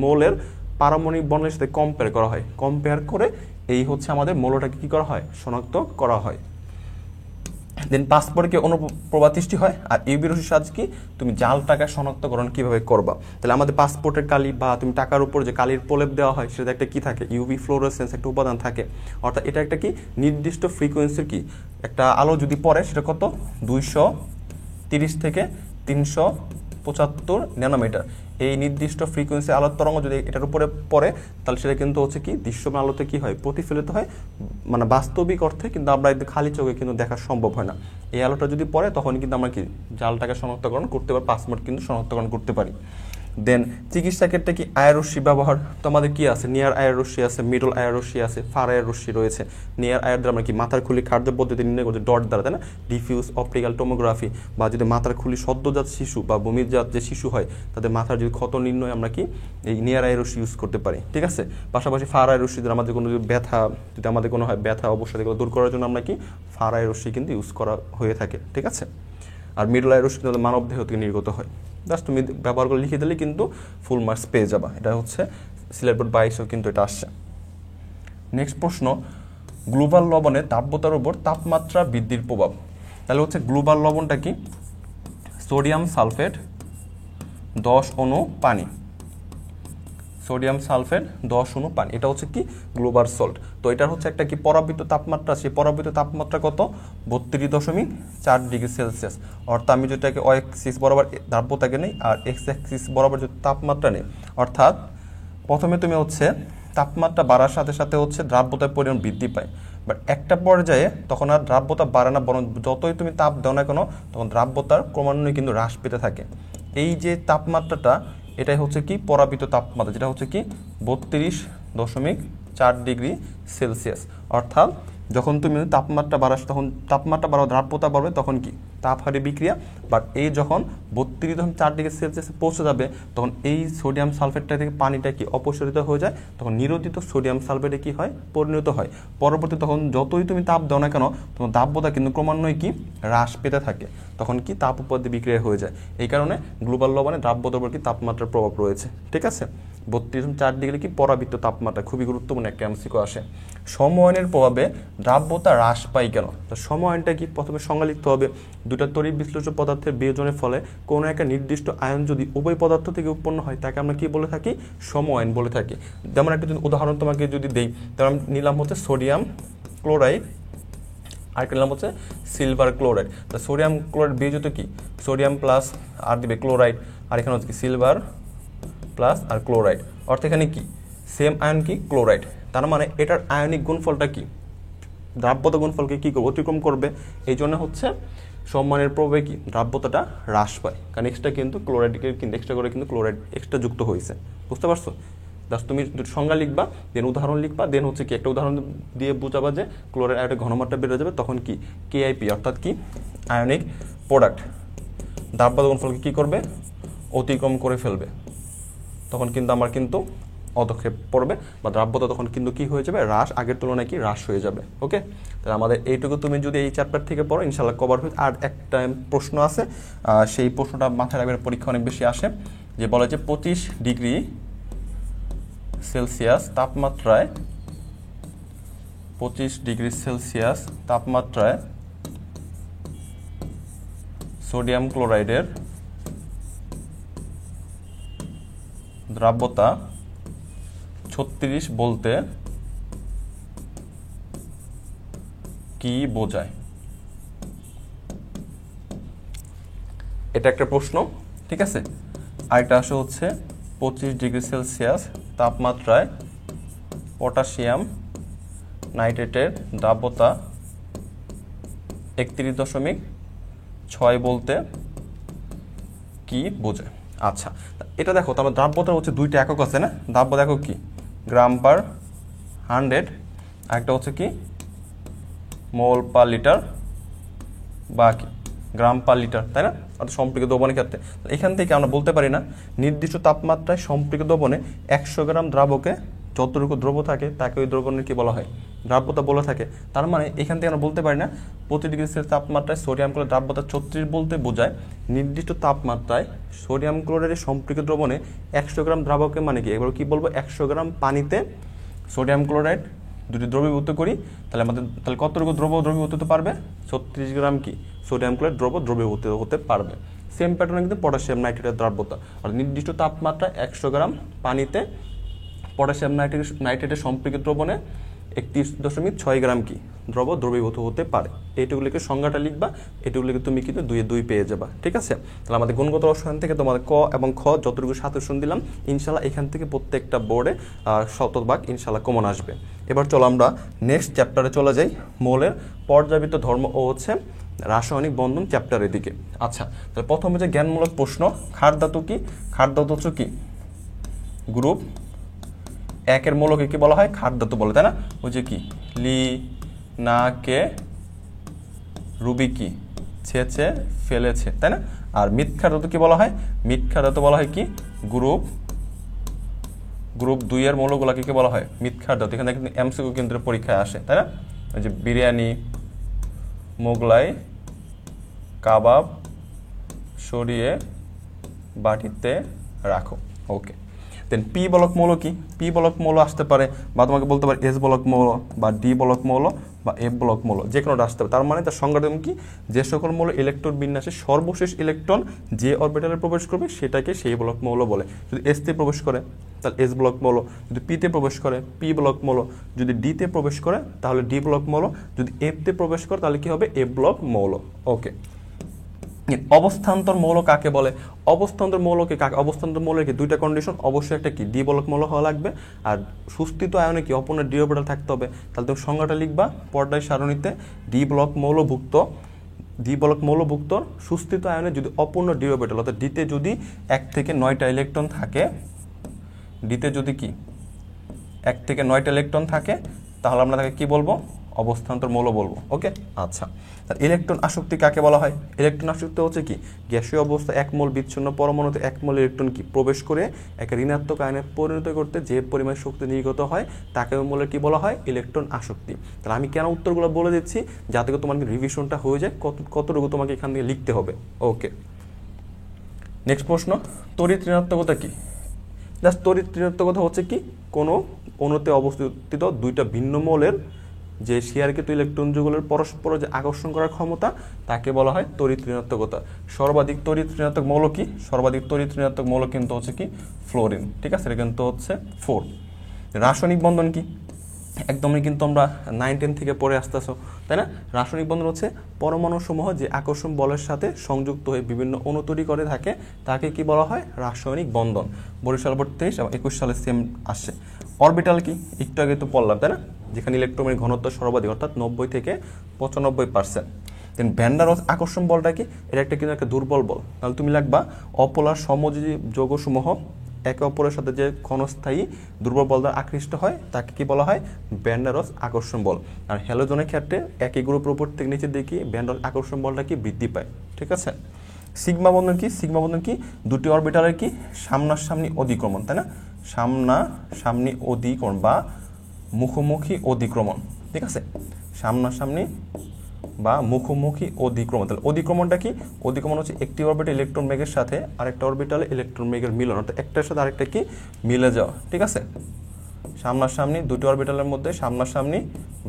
মৌলের পারমাণবিক বর্ণালীর সাথে কম্পেয়ার করা হয়, কম্পেয়ার করে এই হচ্ছে আমাদের মৌলটাকে কি করা হয় শনাক্ত করা হয়। দেন পাসপোর্টকে অনুপ্রবাহ সৃষ্টি হয়, আর ইউভি রশ্মির সাহায্যে কি তুমি জাল টাকা শনাক্তকরণ কিভাবে করবা? তাহলে আমাদের পাসপোর্টের কালি বা তুমি টাকার উপর যে কালির প্রলেপ দেওয়া হয় সেটা একটা কি থাকে ইউভি ফ্লোরোসেন্স একটা উপাদান থাকে, অর্থাৎ এটা একটা কি নির্দিষ্ট ফ্রিকোয়েন্সির কি একটা আলো যদি পড়ে সেটা কত 230 থেকে 375 ন্যানোমিটার, এই নির্দিষ্ট ফ্রিকোয়েন্সি আলোর তরঙ্গ যদি এটার উপরে পড়ে তাহলে সেটা কিন্তু হচ্ছে কি দৃশ্যমান আলোতে কি হয় প্রতিফলিত হয়, মানে বাস্তবিক অর্থে কিন্তু আমরা খালি চোখে কিন্তু দেখা সম্ভব হয় না। এই আলোটা যদি পড়ে তখন কিন্তু আমরা কি জালটাকে শনাক্তকরণ করতে পারি, পাসপোর্ট কিন্তু শনাক্তকরণ করতে পারি। দেন চিকিৎসা ক্ষেত্রে কি আয়ের রশ্মি ব্যবহার, তো আমাদের কি আছে নিয়ার আয়ের রশ্মি আছে, মিডল আয়ের রশ্মি আছে, ফার আয়ের রশ্মি রয়েছে। নিয়ার আয়ের দ্বারা আমরা কি মাথার খুলি খাদ্য পদ্ধতি নির্ণয় করছি ডট দ্বারা, তাই না, ডিফিউজ অপটিক্যাল টোমোগ্রাফি, বা যদি মাথার খুলি সদ্যজাত শিশু বা ভূমিজাত যে শিশু হয় তাদের মাথার যদি ক্ষত নির্ণয় আমরা কি এই নিয়ার আয়ের রশ্মি ইউজ করতে পারি। ঠিক আছে, পাশাপাশি ফার আয়ের রশ্মি দ্বারা আমাদের কোনো যদি ব্যথা যদি আমাদের কোনো হয় ব্যথা অবশ্যই এগুলো দূর করার জন্য আমরা কি ফার আয়ের রশ্মি কিন্তু ইউজ করা হয়ে থাকে। ঠিক আছে, আর মিডল আয়ের রশ্মি মানব দেহ থেকে নির্গত হয়। জাস্ট তুমি ব্যবহার করে লিখে দিলে কিন্তু ফুল মার্কস পেয়ে যাবা, এটা হচ্ছে সিলেট বোর্ড 22-এও কিন্তু এটা আসছে। নেক্সট প্রশ্ন, গ্লোবাল লবণে তাপমাত্রার উপর তাপমাত্রা বৃদ্ধির প্রভাব। তাহলে হচ্ছে গ্লোবাল লবণটা কি সোডিয়াম সালফেট 10 অণু পানি, সোডিয়াম সালফেট 10 অণু পানি, এটা হচ্ছে কি গ্লোবাল সল্ট। তো এটার হচ্ছে একটা কি পরাবৃত তাপমাত্রা, সেই পরাবৃত তাপমাত্রা কত 32.4 ডিগ্রি সেলসিয়াস। অর্থাৎ আমি যেটাকে ওয়াই অ্যাক্সিস বরাবর দ্রাব্যতাকে নেই আর এক্স অ্যাক্সিস বরাবর যদি তাপমাত্রা নেই, অর্থাৎ প্রথমে তুমি হচ্ছে তাপমাত্রা বাড়ার সাথে সাথে হচ্ছে দ্রাব্যতার পরিমাণ বৃদ্ধি পায়, বাট একটা পর্যায়ে তখন আর দ্রাব্যতা বাড়ে না, বরং যতই তুমি তাপ দাও না কেন তখন দ্রাব্যতার ক্রমান্বয়ে কিন্তু হ্রাস পেতে থাকে। এই যে তাপমাত্রাটা এটাই হচ্ছে কি পরাবৃত তাপমাত্রা, যেটা হচ্ছে কি 32.4 ডিগ্রি সেলসিয়াস। অর্থাৎ যখন তুমি তাপমাত্রা বাড়াস তখন তাপমাত্রা বাড়াও দ্রাব্যতা বাড়বে তখন কি তাপহারী বিক্রিয়া, বাট এই যখন 32.4 ডিগ্রি সেলসিয়াসে পৌঁছে যাবে তখন এই সোডিয়াম সালফেটটা থেকে পানিটা কি অপসারিত হয়ে যায়, তখন নিরোধিত সোডিয়াম সালফেটে কি হয়, পরিণত হয়। পরবর্তী তখন যতই তুমি তাপ দাও না কেন তখন দাব্যতা কিন্তু ক্রমান্বয়ে কি হ্রাস পেতে থাকে, তখন কি তাপ উৎপত্তি বিক্রিয়া হয়ে যায়। এই কারণে গ্লোবাল লবণে দ্রাব্যতার উপর কি তাপমাত্রার প্রভাব রয়েছে। ঠিক আছে, 32.4 ডিগ্রি কি পরাবৃত্ত তাপমাত্রা, খুবই গুরুত্বপূর্ণ একটা এমসিকিউ আসে। সময়ায়নের প্রভাবে দ্রাব্যতা হ্রাস পায় কেন? তো সময়ায়নটা কি, প্রথমে সংজ্ঞা লিখতে হবে। দুটা তড়িৎ বিশ্লেষ্য পদার্থের বিয়োজনের ফলে কোনো একটা নির্দিষ্ট আয়ন যদি উভয় পদার্থ থেকে উৎপন্ন হয় তাকে আমরা কি বলে থাকি, সময়ায়ন বলে থাকি। যেমন একটা উদাহরণ তোমাকে যদি দেই, তাহলে আমি নিলাম হচ্ছে সোডিয়াম ক্লোরাইড, আরেকটা নিলাম হচ্ছে সিলভার ক্লোরাইড। তা সোডিয়াম ক্লোরাইড বিয়োজিত কি সোডিয়াম প্লাস আর দিবে ক্লোরাইড, আর এখানে হচ্ছে কি সিলভার প্লাস আর ক্লোরাইড, অর্থাৎ এখানে কি সেম আয়ন কি ক্লোরাইড। তার মানে এটার আয়নিক গুণফলটা কি, দ্রাব্যতা গুণফলকে কি করবে, অতিক্রম করবে। এই জন্য হচ্ছে সমমানের প্রভাবে কি দ্রাব্যতাটা হ্রাস পায়, কারণ এক্সট্রা কিন্তু ক্লোরাইডকে কিন্তু এক্সট্রা করে কিন্তু ক্লোরাইড এক্সট্রা যুক্ত হয়েছে। বুঝতে পারছো? জাস্ট তুমি সংজ্ঞা লিখবা, দেন উদাহরণ লিখবা, দেন হচ্ছে কি একটা উদাহরণ দিয়ে বুঝাবা যে ক্লোরাইড আয়নের ঘনমাত্রা বেড়ে যাবে, তখন কি কেআইপি অর্থাৎ কি আয়নিক প্রোডাক্ট দ্রাব্যতা গুণফলকে কি করবে, অতিক্রম করে ফেলবে, তখন কিন্তু আমার কিন্তু অদক্ষেপ পড়বে বা দ্রাব্যতা তখন কিন্তু কি হয়ে যাবে, হ্রাস, আগের তুলনায় কি হ্রাস হয়ে যাবে। ওকে, তাহলে আমাদের এইটুকু তুমি যদি এই চ্যাপ্টার থেকে পড়ো ইনশাল্লাহ কভার হয়ে। আর একটা প্রশ্ন আছে, সেই প্রশ্নটা মাথায় রাখবে, পরীক্ষা অনেক বেশি আসে, যে বলে যে 25 ডিগ্রি সেলসিয়াস তাপমাত্রায় 25 ডিগ্রি সেলসিয়াস তাপমাত্রায় সোডিয়াম ক্লোরাইডের দ্রাব্যতা 36 বলতে কি বোঝায়? এটা একটা প্রশ্ন, ঠিক আছে। আরেকটা আসে হচ্ছে 25 ডিগ্রি সেলসিয়াস তাপমাত্রায় পটাশিয়াম নাইট্রেটের দ্রাব্যতা 31.6 বলতে কি বোঝায়? আচ্ছা, এটা দেখো, তারপর দ্রাব্যতা হচ্ছে দুইটা একক আছে না, দ্রাব্যতা একক কি গ্রাম পার 100, আরেকটা হচ্ছে কি মোল পার লিটার বা কি গ্রাম পার লিটার, তাই না? অর্থাৎ সম্পৃক্ত দ্রবণের ক্ষেত্রে এখান থেকে আমরা বলতে পারি না নির্দিষ্ট তাপমাত্রায় সম্পৃক্ত দ্রবণে 100 গ্রাম দ্রাবকে যতটুকু দ্রব্য থাকে তাকে ওই দ্রবণের কি বলা হয়, দ্রাব্যতা বলে থাকে। তার মানে এখান থেকে আমরা বলতে পারি না 25 ডিগ্রি সেলসিয়াস তাপমাত্রায় সোডিয়াম ক্লোরাইড দ্রাব্যতা 36 বলতে বোঝায় নির্দিষ্ট তাপমাত্রায় সোডিয়াম ক্লোরাইডের সম্পৃক্ত দ্রবণে 100 গ্রাম দ্রাবকে, মানে কি এবার কি বলবো, 100 গ্রাম পানিতে সোডিয়াম ক্লোরাইড যদি দ্রবীভূত করি তাহলে আমাদের তাহলে কতটুকু দ্রবীভূত হতে পারবে, 36 গ্রাম কি সোডিয়াম ক্লোরাইড দ্রবীভূত হতে পারবে। সেম প্যাটার্নে কিন্তু পটাশিয়াম নাইট্রেটের দ্রাব্যতা, আর নির্দিষ্ট তাপমাত্রায় 100 গ্রাম পানিতে পটাশিয়াম নাইট্রেটের সম্পৃক্ত দ্রবণে 31.6 গ্রাম কি দ্রবীভূত হতে পারে। এইটুকুলিকে সংজ্ঞাটা লিখবা, এটুকুলিকে তুমি কিন্তু 2 পেয়ে যাবা। ঠিক আছে, তাহলে আমাদের গুণগত রসায়ন থেকে তোমাদের ক এবং খ যতটুকু সাজেশন দিলাম ইনশাল্লাহ এখান থেকে প্রত্যেকটা বোর্ডে শতভাগ ইনশাল্লাহ কমন আসবে। এবার চলো আমরা নেক্সট চ্যাপ্টারে চলে যাই, মৌলের পর্যাবৃত্ত ধর্ম ও হচ্ছে রাসায়নিক বন্ধন চ্যাপ্টারের দিকে। আচ্ছা, তাহলে প্রথমে যে জ্ঞানমূলক প্রশ্ন, ক্ষার ধাতু কি? ক্ষার ধাতু হচ্ছে কি গ্রুপ 1 মৌলকে কি বলা হয়, ক্ষার ধাতু বলে, তাই না? ওই যে কি লি না কে রুবি কি ছেছে ফেলেছে, তাই না? আর মিথ্যার ধাতু কি বলা হয়, মিথ্যার ধাতু বলা হয় কি গ্রুপ 2 এর মৌলগুলোকে কি বলা হয়, মিথ্যার ধাতু। এখানে কিন্তু এমসিকিউ কেন্দ্রের পরীক্ষায় আসে, তাই না? ওই যে বিরিয়ানি, মোগলাই, কাবাব সরিয়ে বাটিতে রাখো। ওকে, দেন পি বলক মৌল কি? পি বলক মৌল আসতে পারে, বা তোমাকে বলতে পারে এস বলক মৌল বা ডি বলক মৌল বা এফ বলক মৌল, যে কোনোটা আসতে পারে। তার মানে তার সংজ্ঞাটা কি, যে সকল মৌল ইলেকট্রন বিন্যাসে সর্বশেষ ইলেকট্রন যে অরবিটালে প্রবেশ করবে সেটাকে সেই বলক মৌল বলে। যদি এসতে প্রবেশ করে তাহলে এস ব্লক মৌল, যদি পিতে প্রবেশ করে পি ব্লক মৌল, যদি ডিতে প্রবেশ করে তাহলে ডি ব্লক মৌল, যদি এফতে প্রবেশ করে তাহলে কি হবে, এফ ব্লক মৌল। ওকে, অবস্থান্তর মৌল কাকে বলে? অবস্থান্তর মৌলকে কাকে, অবস্থান্তর মৌলের কি দুইটা কন্ডিশন, অবশ্যই একটা কি ডি বলক মৌল হওয়া লাগবে, আর সুস্থিত আয়নে কি অপূর্ণ ডি অরবিটাল থাকতে হবে। তাহলে তুমি সংজ্ঞাটা লিখবা পর্যায় সারণীতে, ডি ব্লক মৌলভুক্ত সুস্থিত আয়নে যদি অপূর্ণ ডি অরবিটাল, অর্থাৎ ডিতে যদি 1 থেকে 9টা ইলেকট্রন থাকে, ডিতে যদি কি 1 থেকে 9টা ইলেকট্রন থাকে তাহলে আমরা তাকে কি বলবো, অবস্থান্তর মৌল বলবো। ওকে, আচ্ছা। ইলেকট্রন আসক্তি কাকে বলা হয়? ইলেকট্রন আসক্তি হচ্ছে কি, গ্যাসীয় অবস্থা এক মোল বিচ্ছিন্ন পরমাণুতে এক মোল ইলেকট্রন কি প্রবেশ করে এক ঋণাত্মক আয়নে পরিণত করতে যে পরিমাণ শক্তি নির্গত হয় তাকে মোলের কি বলা হয়? ইলেকট্রন আসক্তি। তাহলে আমি কেন উত্তরগুলো বলে দিচ্ছি, যাতে করে তোমার রিভিশনটা হয়ে যায়, কতটুকু তোমাকে এখান থেকে লিখতে হবে। ওকে, নেক্সট প্রশ্ন, তড়িৎ ঋণাত্মকতা কি? জাস্ট তড়িৎ ঋণাত্মকতা হচ্ছে কি, কোনো অণুতে অবস্থিত দুইটা ভিন্ন মৌলের যে শেয়ারকৃত ইলেকট্রন যুগলের পরস্পর যে আকর্ষণ করার ক্ষমতা তাকে বলা হয় তড়িৎ ঋণাত্মকতা। সর্বাধিক তড়িৎ ঋণাত্মক মৌল কি? সর্বাধিক তড়িৎ ঋণাত্মক মৌল কিন্তু হচ্ছে কি ফ্লোরিন। ঠিক আছে, এটা কিন্তু হচ্ছে 4। রাসায়নিক বন্ধন কি? একদমই কিন্তু আমরা 9-10 থেকে পড়ে আসতেছো, তাই না? রাসায়নিক বন্ধন হচ্ছে পরমাণুসমূহ যে আকর্ষণ বলের সাথে সংযুক্ত হয়ে বিভিন্ন অণু তৈরি করে থাকে তাকে কি বলা হয়? রাসায়নিক বন্ধন। বরিশাল বোর্ড 23 এবং 21 সালে সেম আসছে। অরবিটাল কি? একটু আগে তো পড়লাম, তাই না? যেখানে ইলেকট্রনের ঘনত্ব সর্বাধিক, অর্থাৎ 90 থেকে 95%। দেন ভ্যান ডার ওয়ালস আকর্ষণ বলটা কি? এটা কিন্তু একটা দুর্বল বল। তাহলে তুমি লিখবা অপোলার সমযোজী যৌগসমূহ একে অপরের সাথে যে ক্ষণস্থায়ী দুর্বল বল দ্বারা আকৃষ্ট হয় তাকে কি বলা হয়? ভ্যান ডার ওয়ালস আকর্ষণ বল। আর হ্যালোজনের ক্ষেত্রে একই গ্রুপের উপর থেকে নিচের দিকে ভ্যান ডার ওয়ালস আকর্ষণ বলটা কি বৃদ্ধি পায়। ঠিক আছে। সিগমা বন্ধন কি? সিগমা বন্ধন কি? দুটি অরবিটালের কি সামনাসামনি অধিক্রমণ, তাই না? সামনাসামনি অধিক্রমণ বা মুখোমুখি অধিক্রমণ। ঠিক আছে, সামনাসামনি বা মুখোমুখি অধিক্রমণ। তাহলে অধিক্রমণটা কি? অধিক্রমণ হচ্ছে একটি অরবিটাল ইলেকট্রন বেগের সাথে আরেকটা অরবিটালে ইলেকট্রন বেগের মিলন, অর্থাৎ একটার সাথে আরেকটা কি মিলে যাওয়া। ঠিক আছে, সামনাসামনি দুটি অরবিটালের মধ্যে সামনাসামনি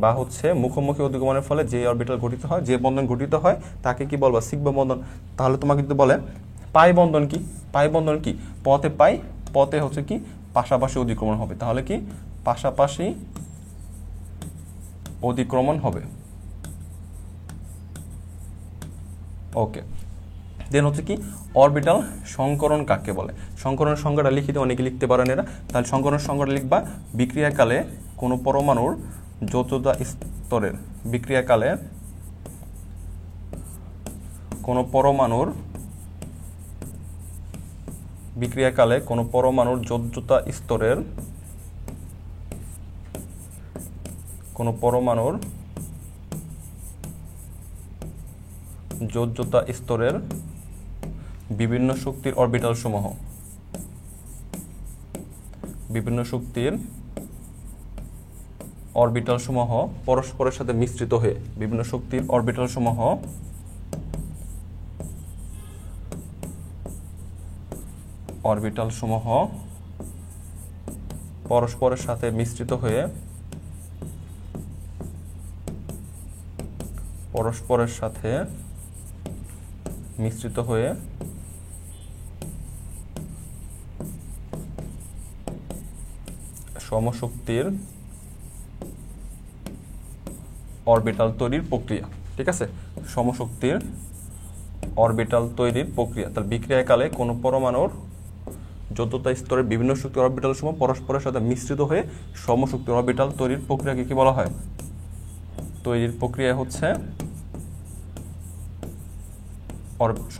বা হচ্ছে মুখোমুখি অধিক্রমণের ফলে যে অরবিটাল গঠিত হয়, যে বন্ধন গঠিত হয় তাকে কি বলবো? সিগমা বন্ধন। তাহলে তোমাকে কিন্তু বলে পাই বন্ধন কি? পাই বন্ধন কি? পথে পাই, পথে হচ্ছে কি পাশাপাশি অধিক্রমণ হবে, তাহলে কি পাশাপাশি অধিক্রমণ হবে। ওকে, দেন হচ্ছে কি অরবিটাল সংকরণ কাকে বলে? সংকরণ সংজ্ঞাটা লিখিতে অনেকে লিখতে পারেন এরা। তাহলে সংকরণ সংজ্ঞাটা লিখবা, বিক্রিয়াকালে কোনো পরমাণুর যৌথতা স্তরের, বিক্রিয়াকালে কোনো পরমাণুর যৌথতা স্তরের, কোনো পরমাণুর যোজ্যতা স্তরের বিভিন্ন শক্তির অরবিটাল সমূহ, বিভিন্ন শক্তির অরবিটাল সমূহ পরস্পরের সাথে মিশ্রিত হয়ে, বিভিন্ন শক্তির অরবিটাল সমূহ পরস্পরের সাথে মিশ্রিত হয়ে, পরস্পরের সাথে মিশ্রিত হয়ে সমশক্তির অরবিটাল তৈরির প্রক্রিয়া। ঠিক আছে, সমশক্তির অরবিটাল তৈরির প্রক্রিয়া। তাহলে বিক্রিয়াকালে কোনো পরমাণুর যৌথতা স্তরের বিভিন্ন শক্তি অরবিটাল সমূহ পরস্পরের সাথে মিশ্রিত হয়ে সমশক্তি অরবিটাল তৈরির প্রক্রিয়াকে কি বলা হয়? তৈরির প্রক্রিয়া হচ্ছে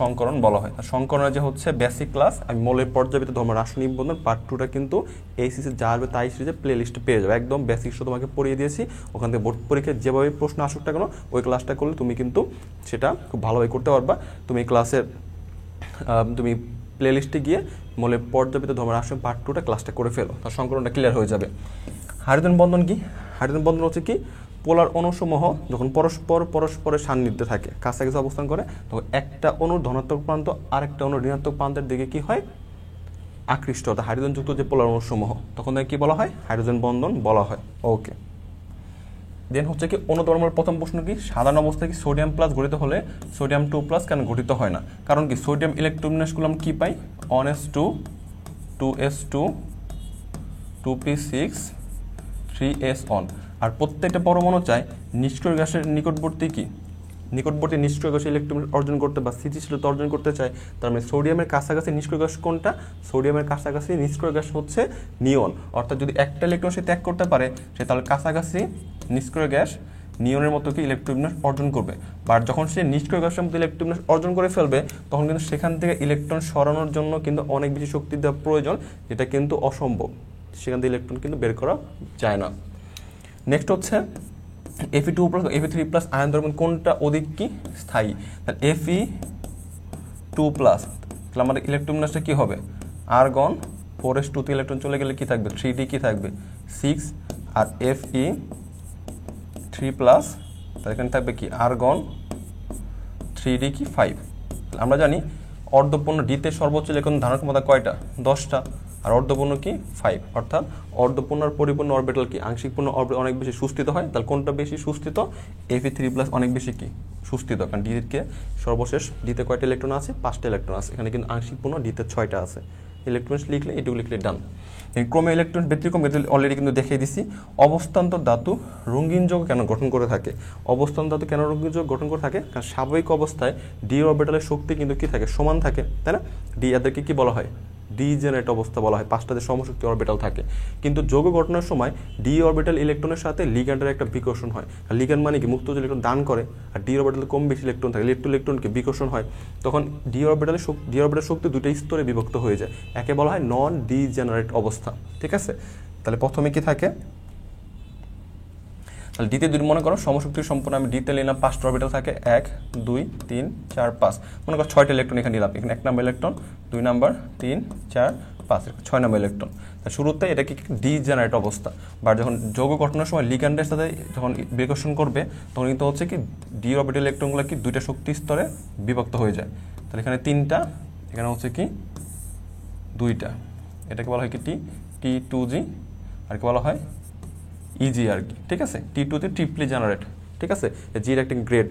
সংকরণ বলা হয়। সংকরণের যে হচ্ছে বেসিক ক্লাস, আমি মৌলের পর্যায়বৃত্ত ধর্ম রাসায়নিক বন্ধন পার্ট 2টা কিন্তু এই সিরিজে যা আসবে তাই সিরিজে প্লে লিস্টে পেয়ে যাবে। একদম বেসিক তোমাকে পড়িয়ে দিয়েছি, ওখান থেকে বোর্ড পরীক্ষায় যেভাবে প্রশ্ন আসুক না কেন ওই ক্লাসটা করলে তুমি কিন্তু সেটা খুব ভালোভাবে করতে পারবা। তুমি ক্লাসের তুমি প্লে লিস্টে গিয়ে মৌলের পর্যায়বৃত্ত ধর্ম রাসায়নিক পার্ট 2টা ক্লাসটা করে ফেলো, তার সংকরণটা ক্লিয়ার হয়ে যাবে। হাইড্রোজেন বন্ধন কি? হাইড্রোজেন বন্ধন হচ্ছে কি পোলার অণুসমূহ যখন পরস্পরের সান্নিধ্যে থাকে, কাছাকাছি অবস্থান করে, তখন একটা অণুর ধনাত্মক প্রান্ত আরেকটা অণুর ঋণাত্মক প্রান্তের দিকে কি হয়? আকৃষ্ট, অর্থাৎ হাইড্রোজেনযুক্ত যে পোলার অণুসমূহ, তখন তাকে কি বলা হয়? হাইড্রোজেন বন্ধন বলা হয়। ওকে, দেন হচ্ছে কি অনুধর্মের প্রথম প্রশ্ন কি? সাধারণ অবস্থায় কি সোডিয়াম প্লাস গঠিত হলে সোডিয়াম 2+ কেন গঠিত হয় না? কারণ কি সোডিয়াম ইলেকট্রন বিন্যাসগুলো আমরা কি পাই? 1s2 2s2 2p6 3s1। আর প্রত্যেকটা পরমাণু চায় নিষ্ক্রিয় গ্যাসের নিকটবর্তী নিষ্ক্রিয় গ্যাসে ইলেকট্রন অর্জন করতে বা স্থিতিশীলতা অর্জন করতে চায়। তার মানে সোডিয়ামের কাছাকাছি নিষ্ক্রিয় গ্যাস কোনটা? সোডিয়ামের কাছাকাছি নিষ্ক্রিয় গ্যাস হচ্ছে নিয়ন। অর্থাৎ যদি একটা ইলেকট্রন সে ত্যাগ করতে পারে, সে তাহলে কাছাকাছি নিষ্ক্রিয় গ্যাস নিয়নের মতো কি ইলেকট্রন অর্জন করবে। বাট যখন সে নিষ্ক্রিয় গ্যাসের মতো ইলেকট্রন অর্জন করে ফেলবে, তখন কিন্তু সেখান থেকে ইলেকট্রন সরানোর জন্য কিন্তু অনেক বেশি শক্তি দেওয়া প্রয়োজন, যেটা কিন্তু অসম্ভব। সেখান থেকে ইলেকট্রন কিন্তু বের করা যায় না। নেক্সট হচ্ছে Fe2 plus Fe3 plus ion দ্রবণ কোনটা অধিক কি স্থায়ী? তাহলে Fe2 প্লাস, তাহলে আমাদের ইলেকট্রন বিন্যাসটা কি হবে? আর্গন 4s2 তে ইলেকট্রন চলে গেলে কি থাকবে? 3d কি থাকবে? 6, আর Fe3 প্লাস, তাহলে এখানে থাকবে কি আর্গন 3d কি 5। আমরা জানি অর্ধপূর্ণ ডিতে সর্বোচ্চ ইলেকট্রন ধারণ ক্ষমতা কয়টা? 10টা। আর অর্ধপূর্ণ কি 5, অর্থাৎ অর্ধপূর্ণ আর পরিপূর্ণ অরবিটাল কি আংশিক পূর্ণ অরবিটাল অনেক বেশি সুস্থিত হয়। তাহলে কোনটা বেশি সুস্থিত? Fe3 প্লাস অনেক বেশি কি সুস্থিত, কারণ ডিতে সর্বশেষ ডিতে কয়টা ইলেকট্রন আছে? 5টা ইলেকট্রন আছে। এখানে কিন্তু আংশিক পূর্ণ ডিতে 6টা আছে। ইলেকট্রন লিখলে এটুকু লিখলে ডান। ক্রমে ইলেকট্রন ব্যতিক্রম অলরেডি কিন্তু দেখিয়ে দিছি। অবস্থান্তর ধাতু রঙিন যৌগ কেন গঠন করে থাকে? অবস্থান্তর ধাতু কেন রঙিন যৌগ গঠন করে থাকে? কারণ স্বাভাবিক অবস্থায় ডি অরবিটালের শক্তি কিন্তু কি থাকে? সমান থাকে, তাই না? ডি এদেরকে কি বলা হয়? ডিজেনারেট অবস্থা বলা হয়, 5টাতে সমশক্তি অরবিটাল থাকে। কিন্তু যৌগ গঠনের সময় ডি অরবিটাল ইলেকট্রনের সাথে লিগ্যান্ডের একটা বিকর্ষণ হয়। আর লিগ্যান্ড মানে কি? মুক্ত ইলেকট্রন দান করে। আর ডি অরবিটালে কম বেশি ইলেকট্রন থাকে, ইলেকট্রনকে বিকর্ষণ হয়, তখন ডি অরবিটাল শক্তি দুটো স্তরে বিভক্ত হয়ে যায়। একে বলা হয় নন ডিজেনারেট অবস্থা, ঠিক আছে? তাহলে প্রথমে কি থাকে? তাহলে ডিতে দুই মনে করো সমশক্তি সম্পন্ন, আমি ডিতে নিলাম 5টা অরবিটাল থাকে, 1 2 3 4 5, মনে করো 6টা ইলেকট্রন এখানে নিলাম। এখানে 1 নম্বর ইলেকট্রন, 2 নম্বর, 3 4 5, 6 নম্বর ইলেকট্রন। শুরুতে এটা কি ডিজেনারেট অবস্থা, বা যখন যৌগ গঠনের সময় লিগ্যান্ডের সাথে যখন বিকর্ষণ করবে তখন কিন্তু হচ্ছে কি ডি অরবিটাল ইলেকট্রনগুলো কি দুইটা শক্তি স্তরে বিভক্ত হয়ে যায়। তাহলে এখানে 3টা, এখানে হচ্ছে কি 2টা। এটাকে বলা হয় কি T2G, আর কি বলা হয় ইজি আর কি, ঠিক আছে? T2 তে ট্রিপলি জেনারেট, ঠিক আছে? জির একটা গ্রেড,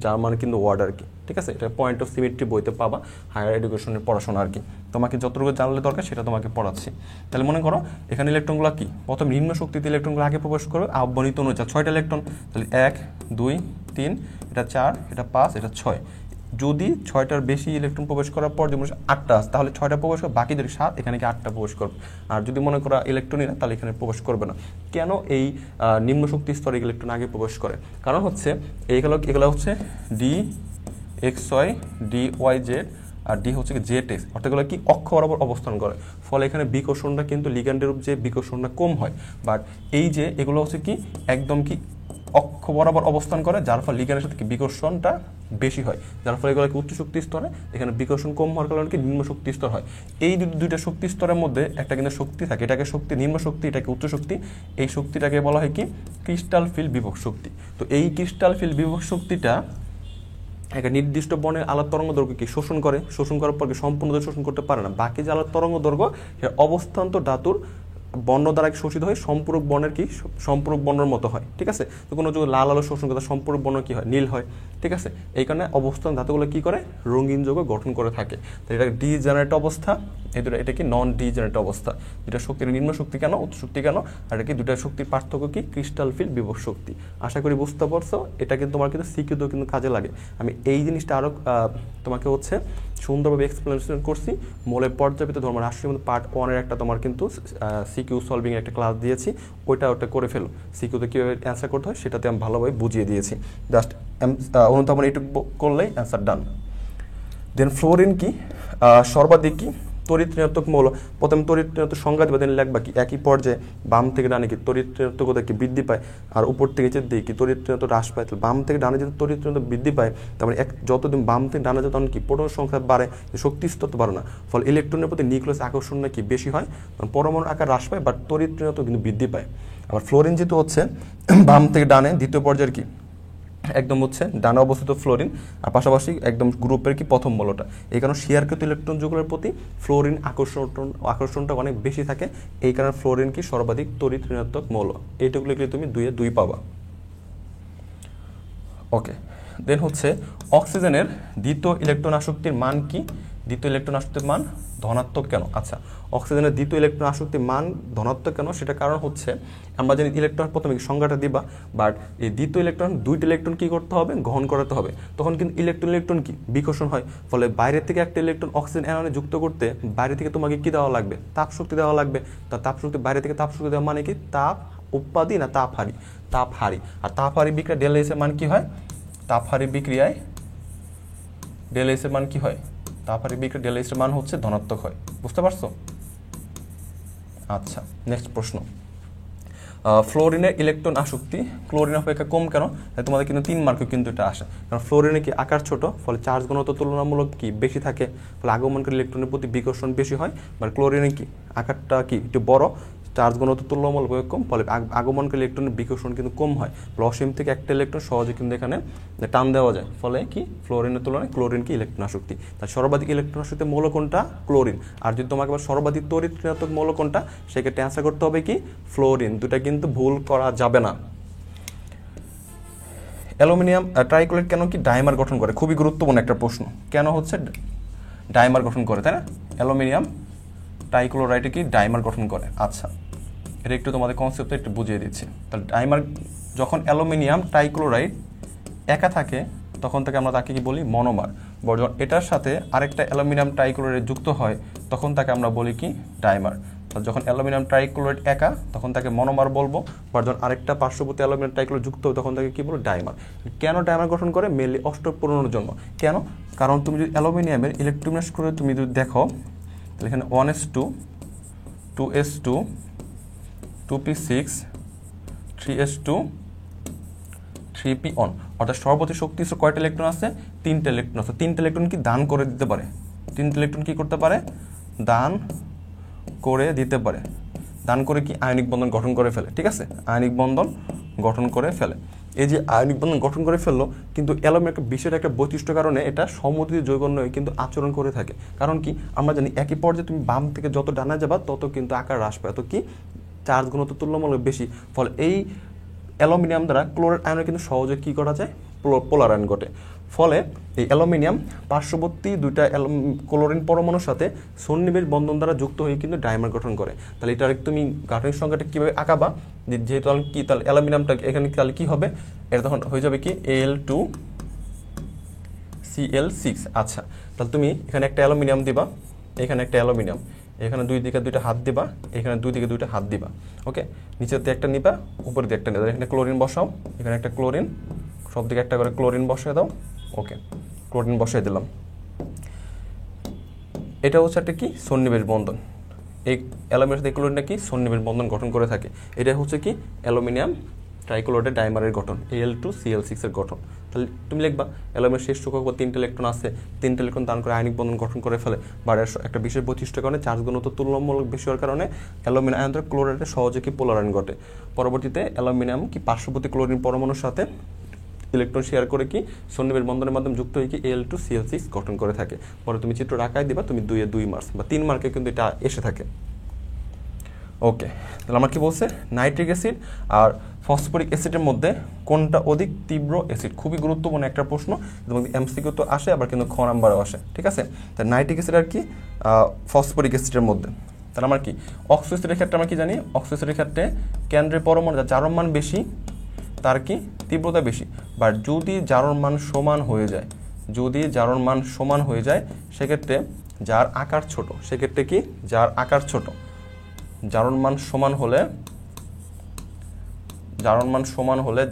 জার্মান কিন্তু ওয়ার্ড আর কি, ঠিক আছে? এটা পয়েন্ট অফ সিমেট্রি বইতে পাবা, হায়ার এডুকেশনের পড়াশোনা আর কি। তোমাকে যতটুকু জানলে দরকার সেটা তোমাকে পড়াচ্ছি। তাহলে মনে করো এখানে ইলেকট্রনগুলো কি প্রথম নিম্ন শক্তিতে ইলেকট্রনগুলো আগে প্রবেশ করবে আহ্বানিত অনুযায়ী 6টা ইলেকট্রন। তাহলে 1 2 3, এটা 4, এটা 5, এটা 6। যদি 6টার বেশি ইলেকট্রন প্রবেশ করার পর যেমন 8টা আছে, তাহলে 6টা প্রবেশ করবে, বাকি যদি 7, এখানে কি 8টা প্রবেশ করবে। আর যদি মনে করো ইলেকট্রনই না, তাহলে এখানে প্রবেশ করবে না। কেন এই নিম্ন শক্তি স্তরে ইলেকট্রন আগে প্রবেশ করে? কারণ হচ্ছে এগুলো হচ্ছে D X Y, D Y Z, আর ডি হচ্ছে কি জেড এক্স, অর্থাৎ এগুলো কি অক্ষ বরাবর অবস্থান করে। ফলে এখানে বিকর্ষণটা কিন্তু লিগ্যান্ডের যে বিকর্ষণটা কম হয়। বাট এই যে এগুলো হচ্ছে কি একদম কি অক্ষ বরাবর অবস্থান করে, যার ফলে লিগ্যান্ডের সাথে কি বিকর্ষণটা বেশি হয়, যার ফলে এগুলো উচ্চ শক্তি স্তরে, এখানে বিকর্ষণ কম হওয়ার কারণে কি নিম্ন শক্তি স্তর হয়। এই দুইটা শক্তি স্তরের মধ্যে একটা কিন্তু শক্তি থাকে, এটাকে শক্তি নিম্ন শক্তি, এটাকে উচ্চ শক্তি। এই শক্তিটাকে বলা হয় কি ক্রিস্টাল ফিল্ড বিভব শক্তি। তো এই ক্রিস্টাল ফিল্ড বিভব শক্তিটা একটা নির্দিষ্ট বর্ণের আলোর তরঙ্গ দৈর্ঘ্য কি শোষণ করার পর কি সম্পূর্ণ শোষণ করতে পারে না। বাকি যে আলোর তরঙ্গ দৈর্ঘ্য অবস্থান্তর ধাতুর বর্ণ দ্বারা শোষিত হয়, সম্পূরক বর্ণের কি সম্পূরক বর্ণের মতো হয়, ঠিক আছে? তো কোনো যদি লাল আলো শোষণ করে সম্পূরক বর্ণ কি হয়? নীল হয়, ঠিক আছে? এই কারণে অবস্থান ধাতুগুলো কি করে? রঙিন যৌগ গঠন করে থাকে। তো এটা ডিজেনারেট অবস্থা, এটা কি নন ডিজেনারেট অবস্থা। দুটা শক্তির নিম্ন শক্তি কেন, উচ্চ শক্তি কেন, আর এটা কি দুটা শক্তির পার্থক্য কি? ক্রিস্টাল ফিল্ড বিভব শক্তি। আশা করি বুঝতে পারছো। এটা কিন্তু তোমার কিন্তু সিকিউতেও কিন্তু কাজে লাগে। আমি এই জিনিসটা আরও তোমাকে হচ্ছে সুন্দরভাবে এক্সপ্লেনেশন করছি। মোলের পর্যায়বৃত্ত ধর্ম রাশির মধ্যে পার্ট 1-এর একটা তোমার কিন্তু সিকিউ সলভিং একটা ক্লাস দিয়েছি, ওটা করে ফেলো। সিকিউতে কীভাবে অ্যান্সার করতে হয় সেটাতে আমি ভালোভাবে বুঝিয়ে দিয়েছি। জাস্ট অনুধাবন এইটুকু করলেই অ্যান্সার ডান। দেন ফ্লোরিন কি সর্বাধিক কি তড়িৎ ঋণাত্মক মৌল? প্রথম তড়িৎ ঋণাত্মক সংজ্ঞা দিবা, দেন লিখবা কি একই পর্যায়ে বাম থেকে ডানে কি তড়িৎ ঋণাত্মকতা কি বৃদ্ধি পায়, আর উপর থেকে নিচের দিকে কি তড়িৎ ঋণাত্মক হ্রাস পায়। তাহলে বাম থেকে ডানে যদি তড়িৎ ঋণাত্মক বৃদ্ধি পায়, তারপরে যতদিন বাম থেকে ডানে যত কি প্রোটন সংখ্যা বাড়ে, শক্তি স্তর তো বাড়ে না, ফলে ইলেকট্রনের প্রতি নিউক্লিয়াস আকর্ষণ কি বেশি হয়, পরমাণু আকার হ্রাস পায়, বাট তড়িৎ ঋণাত্মক কিন্তু বৃদ্ধি পায়। আবার ফ্লোরিন যেহেতু হচ্ছে বাম থেকে ডানে দ্বিতীয় পর্যায়ের কি একদম হচ্ছে ডানে অবস্থিত ফ্লোরিন, আর পাশাপাশি একদম গ্রুপের কি প্রথম মৌলটা। এই কারণে শেয়ারকৃত ইলেকট্রন যুগলের প্রতি ফ্লোরিন আকর্ষণটা অনেক বেশি থাকে। এই কারণে ফ্লোরিন কি সর্বাধিক তড়িৎ ঋণাত্মক মৌল। এইটুকু লিখলে তুমি 2-2 পাবা। ওকে, দেন হচ্ছে অক্সিজেনের দ্বিতীয় ইলেকট্রন আসক্তির মান কি? দ্বিতীয় ইলেকট্রন আসক্তির মান ধনাত্মক কেন? আচ্ছা, অক্সিজেনের দ্বিতীয় ইলেকট্রন আসক্তির মান ধনাত্মক কেন? সেটা কারণ হচ্ছে আমরা জানি ইলেকট্রন প্রথমে সংজ্ঞাটা দিবা, বাট এই দ্বিতীয় ইলেকট্রন দুইটা ইলেকট্রন কি করতে হবে? গ্রহণ করাতে হবে। তখন কিন্তু ইলেকট্রন কি বিকর্ষণ হয়, ফলে বাইরে থেকে একটা ইলেকট্রন অক্সিজেন অ্যায়নে যুক্ত করতে বাইরে থেকে তোমাকে কি দেওয়া লাগবে? তাপ শক্তি দেওয়া লাগবে। তা তাপ শক্তি বাইরে থেকে তাপ শক্তি দেওয়া মানে কি? তাপ উৎপাদী না তাপহারী? তাপহারী। আর তাপহারী বিক্রিয়া ডেল এস এর মান কি হয়? তাপহারী বিক্রিয়ায় ডেল এস এর মান কি হয়? তাপহারী বিক্রিয়া ডেল এস এর মান হচ্ছে ধনাত্মক হয়। বুঝতে পারছো? আচ্ছা, নেক্সট প্রশ্ন। ফ্লোরিনের ইলেকট্রন আসক্তি ক্লোরিন অপেক্ষা কম কেন? তোমাদের কিন্তু 3 মার্কে কিন্তু এটা আসে, কারণ ফ্লোরিনে কি আকার ছোট, ফলে চার্জ ঘনত্ব তুলনামূলক কি বেশি থাকে, ফলে আগমনকারী ইলেকট্রনের প্রতি বিকর্ষণ বেশি হয়। বাট ক্লোরিনে কি আকারটা কি একটু বড়, চার্জ ঘনত্ব তুলনামূলক কম, ফলে আগমনকারী ইলেকট্রনের বিকর্ষণ কিন্তু কম হয়। অসীম থেকে একটা ইলেকট্রন সহজে কিন্তু এখানে টান দেওয়া যায়, ফলে কি ফ্লোরিনের তুলনায় ক্লোরিন কি ইলেকট্রন আসক্তি। তার সর্বাধিক ইলেকট্রন আসক্তি মৌল কোনটা? ক্লোরিন। আর যদি তোমাকে আবার সর্বাধিক তড়িৎ ঋণাত্মক মৌল কোনটা, সেক্ষেত্রে অ্যান্সার করতে হবে কি ফ্লোরিন। দুটা কিন্তু ভুল করা যাবে না। অ্যালুমিনিয়াম ট্রাইক্লোরাইড কেন কি ডাইমার গঠন করে? খুবই গুরুত্বপূর্ণ একটা প্রশ্ন, কেন হচ্ছে ডাইমার গঠন করে, তাই না? অ্যালুমিনিয়াম ট্রাইক্লোরাইডে কি ডাইমার গঠন করে। আচ্ছা, এটা একটু তোমাদের কনসেপ্টটা একটু বুঝিয়ে দিচ্ছি। তাহলে ডাইমার, যখন অ্যালুমিনিয়াম ট্রাইক্লোরাইড একা থাকে তখন থেকে আমরা তাকে কি বলি? মনোমার। যখন এটার সাথে আরেকটা অ্যালুমিনিয়াম ট্রাইক্লোরাইড যুক্ত হয় তখন তাকে আমরা বলি কি ডাইমার। যখন অ্যালুমিনিয়াম ট্রাইক্লোরাইড একা তখন তাকে মনোমার বলবো, বা যখন আরেকটা পার্শ্ববর্তী অ্যালুমিনিয়াম ট্রাইক্লোরাইড যুক্ত হয় তখন তাকে কি বলবো? ডাইমার। কেন ডাইমার গঠন করে? মেনলি অষ্টক পূরণের জন্য। কেন? কারণ তুমি যদি অ্যালুমিনিয়ামের ইলেকট্রোবিন্যাস করে তুমি যদি দেখো, তাহলে এখানে 1s2 2s2 2p6 3s2 3p1, অর্থাৎ সর্বোচ্চ শক্তি কয়টা ইলেকট্রন আছে? 3টা ইলেকট্রন আছে। 3টা ইলেকট্রন কি দান করে দিতে পারে? 3টা ইলেকট্রন কি করতে পারে? দান করে দিতে পারে। দান করে কি আয়নিক বন্ধন গঠন করে ফেলে, ঠিক আছে? আয়নিক বন্ধন গঠন করে ফেলে। এই যে আয়নিক বন্ধন গঠন করে ফেললো, কিন্তু অ্যালুমিনিয়াম একটা বিশেষ একটা বৈশিষ্ট্য কারণে এটা সমুদ্রী যৌগ নয় কিন্তু আচরণ করে থাকে। কারণ কি আমরা জানি একই পর্যায়ে তুমি বাম থেকে যত ডানা যাবা তত কিন্তু আকার হ্রাস পায়, তো কি চার্জ ঘনত্ব তুলনামূলক বেশি, ফলে এই অ্যালুমিনিয়াম দ্বারা ক্লোরাইড আয়নে কিন্তু সহজে কি করা যায়? পোলারায়ন ঘটে। ফলে এই অ্যালুমিনিয়াম পার্শ্ববর্তী দুইটা ক্লোরিন পরমাণুর সাথে সন্নিবেশ বন্ধন দ্বারা যুক্ত হয়ে কিন্তু ডাইমার গঠন করে। তাহলে এটা তুমি গাঠনিক সংখ্যাটা কীভাবে আঁকাবা? যেহেতু কি তাহলে অ্যালুমিনিয়ামটা এখানে তাহলে কী হবে? এটা তখন হয়ে যাবে কি Al2Cl6। আচ্ছা, তাহলে তুমি এখানে একটা অ্যালুমিনিয়াম দিবা, এখানে একটা অ্যালুমিনিয়াম, এখানে দুই দিকে দুইটা হাত দিবা, এখানে দুই দিকে দুইটা হাত দিবা। ওকে, নিচের দিয়ে একটা নিবা, উপরে দিয়ে একটা নিবা। এখানে ক্লোরিন বসাও, এখানে একটা ক্লোরিন, সব দিকে একটা করে ক্লোরিন বসিয়ে দাও। ওকে, ক্লোরিন বসিয়ে দিলাম। এটা হচ্ছে একটা কি সন্নিবেশ বন্ধন। এই অ্যালুমিনিয়াম সাথে ক্লোরিনটা কি সন্নিবেশ বন্ধন গঠন করে থাকে। এটা হচ্ছে কি অ্যালুমিনিয়াম ট্রাইক্লোরাইডের ডাইমারের গঠন, Al2Cl6 এর গঠন। তাহলে তুমি লিখবা অ্যালুমিনিয়াম শেষ সূচক 3টা ইলেকট্রন আছে, 3টা ইলেকট্রন দান করে আয়নিক বন্ধন গঠন করে ফেলে। বা একটা বিশেষ বৈশিষ্ট্যের কারণে চার্জ ঘনত্ব তুলনামূলক বেশি হওয়ার কারণে অ্যালুমিনিয়াম আয়ন ক্লোরাইডের সহজে কি পোলারায়ন ঘটে। পরবর্তীতে অ্যালুমিনিয়াম কি পার্শ্ববর্তী ক্লোরিন পরমাণুর সাথে ইলেকট্রন শেয়ার করে কি সন্নিবেশ বন্ধনের মাধ্যমে যুক্ত হয়ে কি Al2Cl6 গঠন করে থাকে। পরে তুমি চিত্র আঁকায় দিবা, তুমি 2 এ 2 মার্কস বা 3 মার্কে কিন্তু এটা এসে থাকে। ওকে, তাহলে আমার কি বলছে? নাইট্রিক অ্যাসিড আর ফসফরিক অ্যাসিডের মধ্যে কোনটা অধিক তীব্র অ্যাসিড? খুবই গুরুত্বপূর্ণ একটা প্রশ্ন, এবং এমসিকিউ তো আসে, আবার কিন্তু খ নাম্বারও আসে, ঠিক আছে? তাহলে নাইট্রিক অ্যাসিড আর কি ফসফরিক অ্যাসিডের মধ্যে। তাহলে আমার কি অক্সো অ্যাসিডের ক্ষেত্রে আমরা কি জানি? অক্সো অ্যাসিডের ক্ষেত্রে কেন্দ্রের পরমাণু জারণ মান বেশি, তার কি তীব্রতা বেশি। বাট যদি জারণ মান সমান হয়ে যায়, যদি জারণ মান সমান হয়ে যায় সেক্ষেত্রে যার আকার ছোট, সেক্ষেত্রে কি যার আকার ছোট, জারণ মান সমান হলে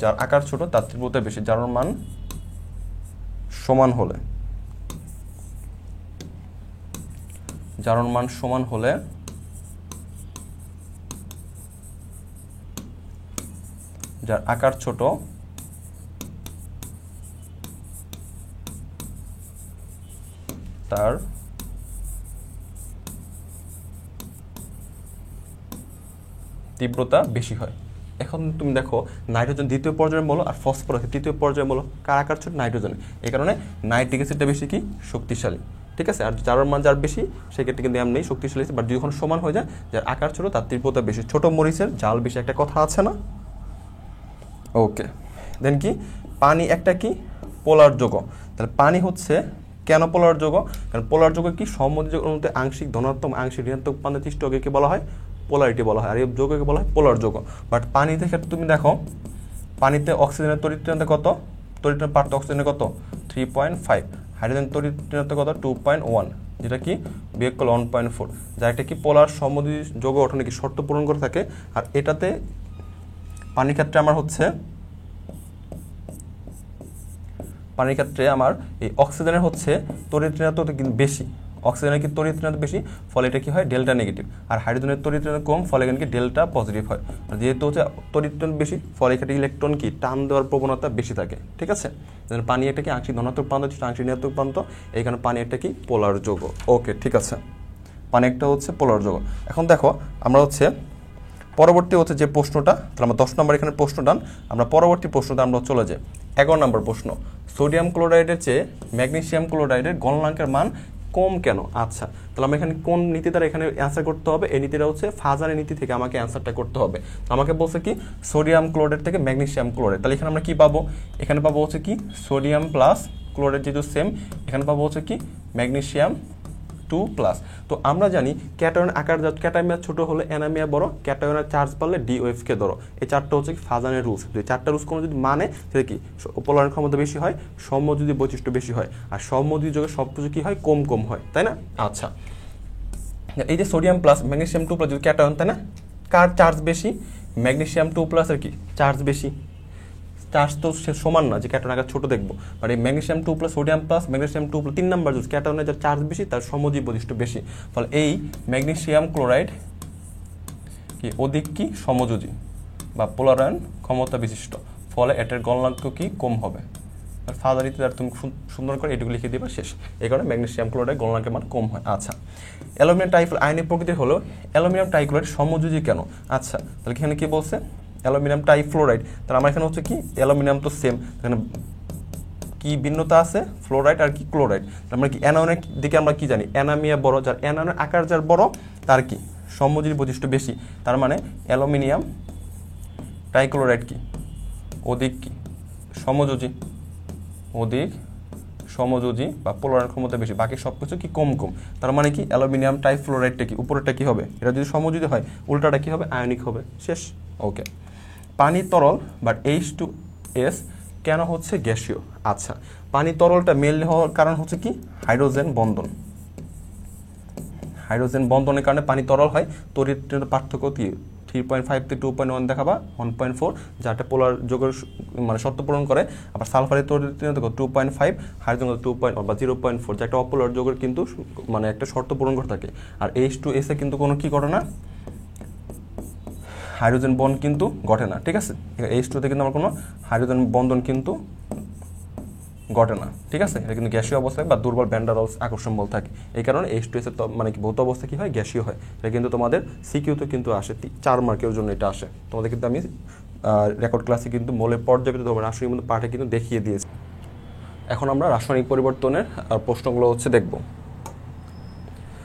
যার আকার ছোট তার তীব্রতা বেশি। জারণ মান সমান হলে যার আকার ছোট তার তীব্রতা বেশি হয়। এখন তুমি দেখো নাইট্রোজেন দ্বিতীয় পর্যায়ের মৌল আর ফসফরাস তৃতীয় পর্যায়ের মৌল, কার আকার ছোট? নাইট্রোজেন। এই কারণে নাইট্রিক অ্যাসিডটা বেশি কি শক্তিশালী, ঠিক আছে? আর জারণ মান যার বেশি সেক্ষেত্রে কিন্তু এমনি শক্তিশালী, বাট যখন সমান হয়ে যায় যার আকার ছোট তার তীব্রতা বেশি। ছোট মরিচের জাল বেশি, একটা কথা আছে না? ওকে, দেন কি পানি একটা কি পোলার যৌগ। তাহলে পানি হচ্ছে কেন পোলার যৌগ? কারণ পোলার যৌগ কি সমদ্বিজ অণুতে আংশিক ধনাত্মক আংশিক ঋণাত্মক উৎপন্ন সৃষ্টিকে কি বলা হয়? পোলারিটি বলা হয়। আর এই যৌগকে বলা হয় পোলার যৌগ। বাট পানিতে ক্ষেত্রে তুমি দেখো, পানিতে অক্সিজেনের তড়িৎ ঋণাত্মক কত? তড়িৎ পার্থ অক্সিজেনের কত? 3.5। হাইড্রোজেন তড়িৎ ঋণাত্মক কত? 2.1, যেটা কি বিয়োগ করলে 1.4, যা একটা কি পোলার সমদ্বিজ যৌগ গঠনে কি শর্ত পূরণ করে থাকে। আর এটাতে পানির ক্ষেত্রে আমার এই অক্সিজেনের হচ্ছে তড়িৎ ঋণাত্মকতা কিন্তু বেশি, অক্সিজেনের কি তড়িৎ বেশি, ফলে এটা কি হয় ডেল্টা নেগেটিভ, আর হাইড্রোজেনের তড়িৎ কম, ফলে এখানে কি ডেল্টা পজিটিভ হয়। আর যেহেতু হচ্ছে তড়িৎ বেশি, ফলে এখানে ইলেকট্রন কি টান দেওয়ার প্রবণতা বেশি থাকে, ঠিক আছে। পানি একটা কি আংশিক ধনাত্মক প্রান্ত, আংশিক ঋণাত্মক প্রান্ত, এইখানে পানি একটা কি পোলার যৌগ। ওকে, ঠিক আছে, পানি একটা হচ্ছে পোলার যৌগ। এখন দেখো আমরা হচ্ছে পরবর্তী হচ্ছে যে প্রশ্নটা, তাহলে আমরা 10 নম্বর এখানে প্রশ্ন ডান, আমরা পরবর্তী প্রশ্নটা আমরা চলে যাই। 11 নম্বর প্রশ্ন, সোডিয়াম ক্লোরাইডের চেয়ে ম্যাগনেসিয়াম ক্লোরাইডের গলনাঙ্কের মান কম কেন? আচ্ছা, তাহলে আমরা এখানে কোন নীতি দ্বারা এখানে অ্যান্সার করতে হবে? এই নীতিটা হচ্ছে ফাজারের নীতি থেকে আমাকে অ্যান্সারটা করতে হবে। আমাকে বলছে কি সোডিয়াম ক্লোরাইড থেকে ম্যাগনেসিয়াম ক্লোরাইড, তাহলে এখানে আমরা কি পাবো? এখানে পাবো হচ্ছে কি সোডিয়াম প্লাস ক্লোরাইড যেহেতু সেম, এখানে পাবো হচ্ছে কি ম্যাগনেসিয়াম 2+। তো আমরা জানি ক্যাটায়ন আকার ক্যাটামিয়া ছোট হলে অ্যানামিয়া বড়, ক্যাটায়নের চার্জ পারলে DOF কে ধরো। এই চারটা হচ্ছে কি ফাজানের রুলস। যদি চারটা রুলস কোনো যদি মানে সেটা কি পোলারের ক্ষমতা বেশি হয়, সৌম্য যদি বৈশিষ্ট্য বেশি হয়, আর সৌম্য যদি যোগে সব কিছু কি হয় কম কম হয়, তাই না? আচ্ছা, এই যে সোডিয়াম প্লাস ম্যাগনেসিয়াম 2+ যদি ক্যাটায়ন, তাই না? কার চার্জ বেশি? ম্যাগনেসিয়াম 2+ এর কি চার্জ বেশি। চার্জ তো সে সমান না যে ক্যাটায়ন আকার ছোট দেখবো, আর এই magnesium 2+, sodium plus magnesium 2+, 3 number জুস ক্যাটায়নের যার চার্জ বেশি তার সমজীব বৈশিষ্ট্য বেশি, ফলে এই ম্যাগনেসিয়াম ক্লোরাইড কি অধিক কি সমযোজী বা পোলারায়ন ক্ষমতা বিশিষ্ট, ফলে এটার গলনাঙ্ক কি কম হবে। আর ফাদারিতে আর তুমি সুন্দর করে এটুকু লিখে দিবা, শেষ। এই কারণে ম্যাগনেসিয়াম ক্লোরাইড গলনাঙ্কের মান কম হয়। আচ্ছা, অ্যালুমিনিয়াম টাইফ্লোরাইড আয়নিক প্রকৃতির হলো অ্যালুমিনিয়াম টাইক্লোরাইড সমযোজী কেন? আচ্ছা, তাহলে এখানে কি বলছে? অ্যালুমিনিয়াম টাইফ্লোরাইড, তাহলে আমার এখানে হচ্ছে কি অ্যালুমিনিয়াম তো সেম, এখানে কি ভিন্নতা আছে? ফ্লোরাইড আর কি ক্লোরাইড। আমরা কি অ্যানোনের দিকে আমরা কি জানি? অ্যানামিয়া বড়, যার অ্যানোনের আকার যার বড় তার কি সমযোজী বৈশিষ্ট্য বেশি, তার মানে অ্যালুমিনিয়াম টাইক্লোরাইড কি অধিক কি সমযোজী, অধিক সমযোজী বা পোলার ক্ষমতা বেশি, বাকি সব কিছু কি কম কম। তার মানে কি অ্যালুমিনিয়াম টাইফ্লোরাইডটা কি উপরেরটা কি হবে? এটা যদি সমযোজী হয়, উল্টাটা কি হবে? আয়নিক হবে, শেষ। ওকে, পানি তরল বাট H2S কেন হচ্ছে গ্যাসীয়? আচ্ছা, পানি তরলটা মেল হওয়ার কারণ হচ্ছে কি হাইড্রোজেন বন্ধন। হাইড্রোজেন বন্ধনের কারণে পানি তরল হয়। তড়িৎ পার্থক্য কি 3.5 থেকে 2.1 দেখাবা 1.4, যাটা পোলার যোগের মানে শর্ত পূরণ করে। আবার সালফারের তড়িৎ 2.5, হাইড্রোজেন 2.1 বা 0.4, যা একটা অপোলার যোগের কিন্তু মানে একটা শর্ত পূরণ করে থাকে। আর H2S এ কিন্তু কোনো কি ঘটে না, হাইড্রোজেন বন্ড কিন্তু ঘটে না, ঠিক আছে। H2 তে কিন্তু আমার কোনো হাইড্রোজেন বন্ধন কিন্তু ঘটে না, ঠিক আছে। এটা কিন্তু গ্যাসীয় অবস্থায় বা দুর্বল ভ্যান ডার ওয়ালস আকর্ষণ বল থাকে, এই কারণে H2S এর মানে কি ভৌত অবস্থা কি হয় গ্যাসীয় হয়। এটা কিন্তু তোমাদের সিকিউতে কিন্তু আসে, 4 মার্কের জন্য এটা আসে। তোমাদের কিন্তু আমি রেকর্ড ক্লাসে কিন্তু মোলের পর্যায়ভিত্তিক রাসায়নিক মধ্যে পাঠে কিন্তু দেখিয়ে দিয়েছি। এখন আমরা রাসায়নিক পরিবর্তনের প্রশ্নগুলো হচ্ছে দেখব।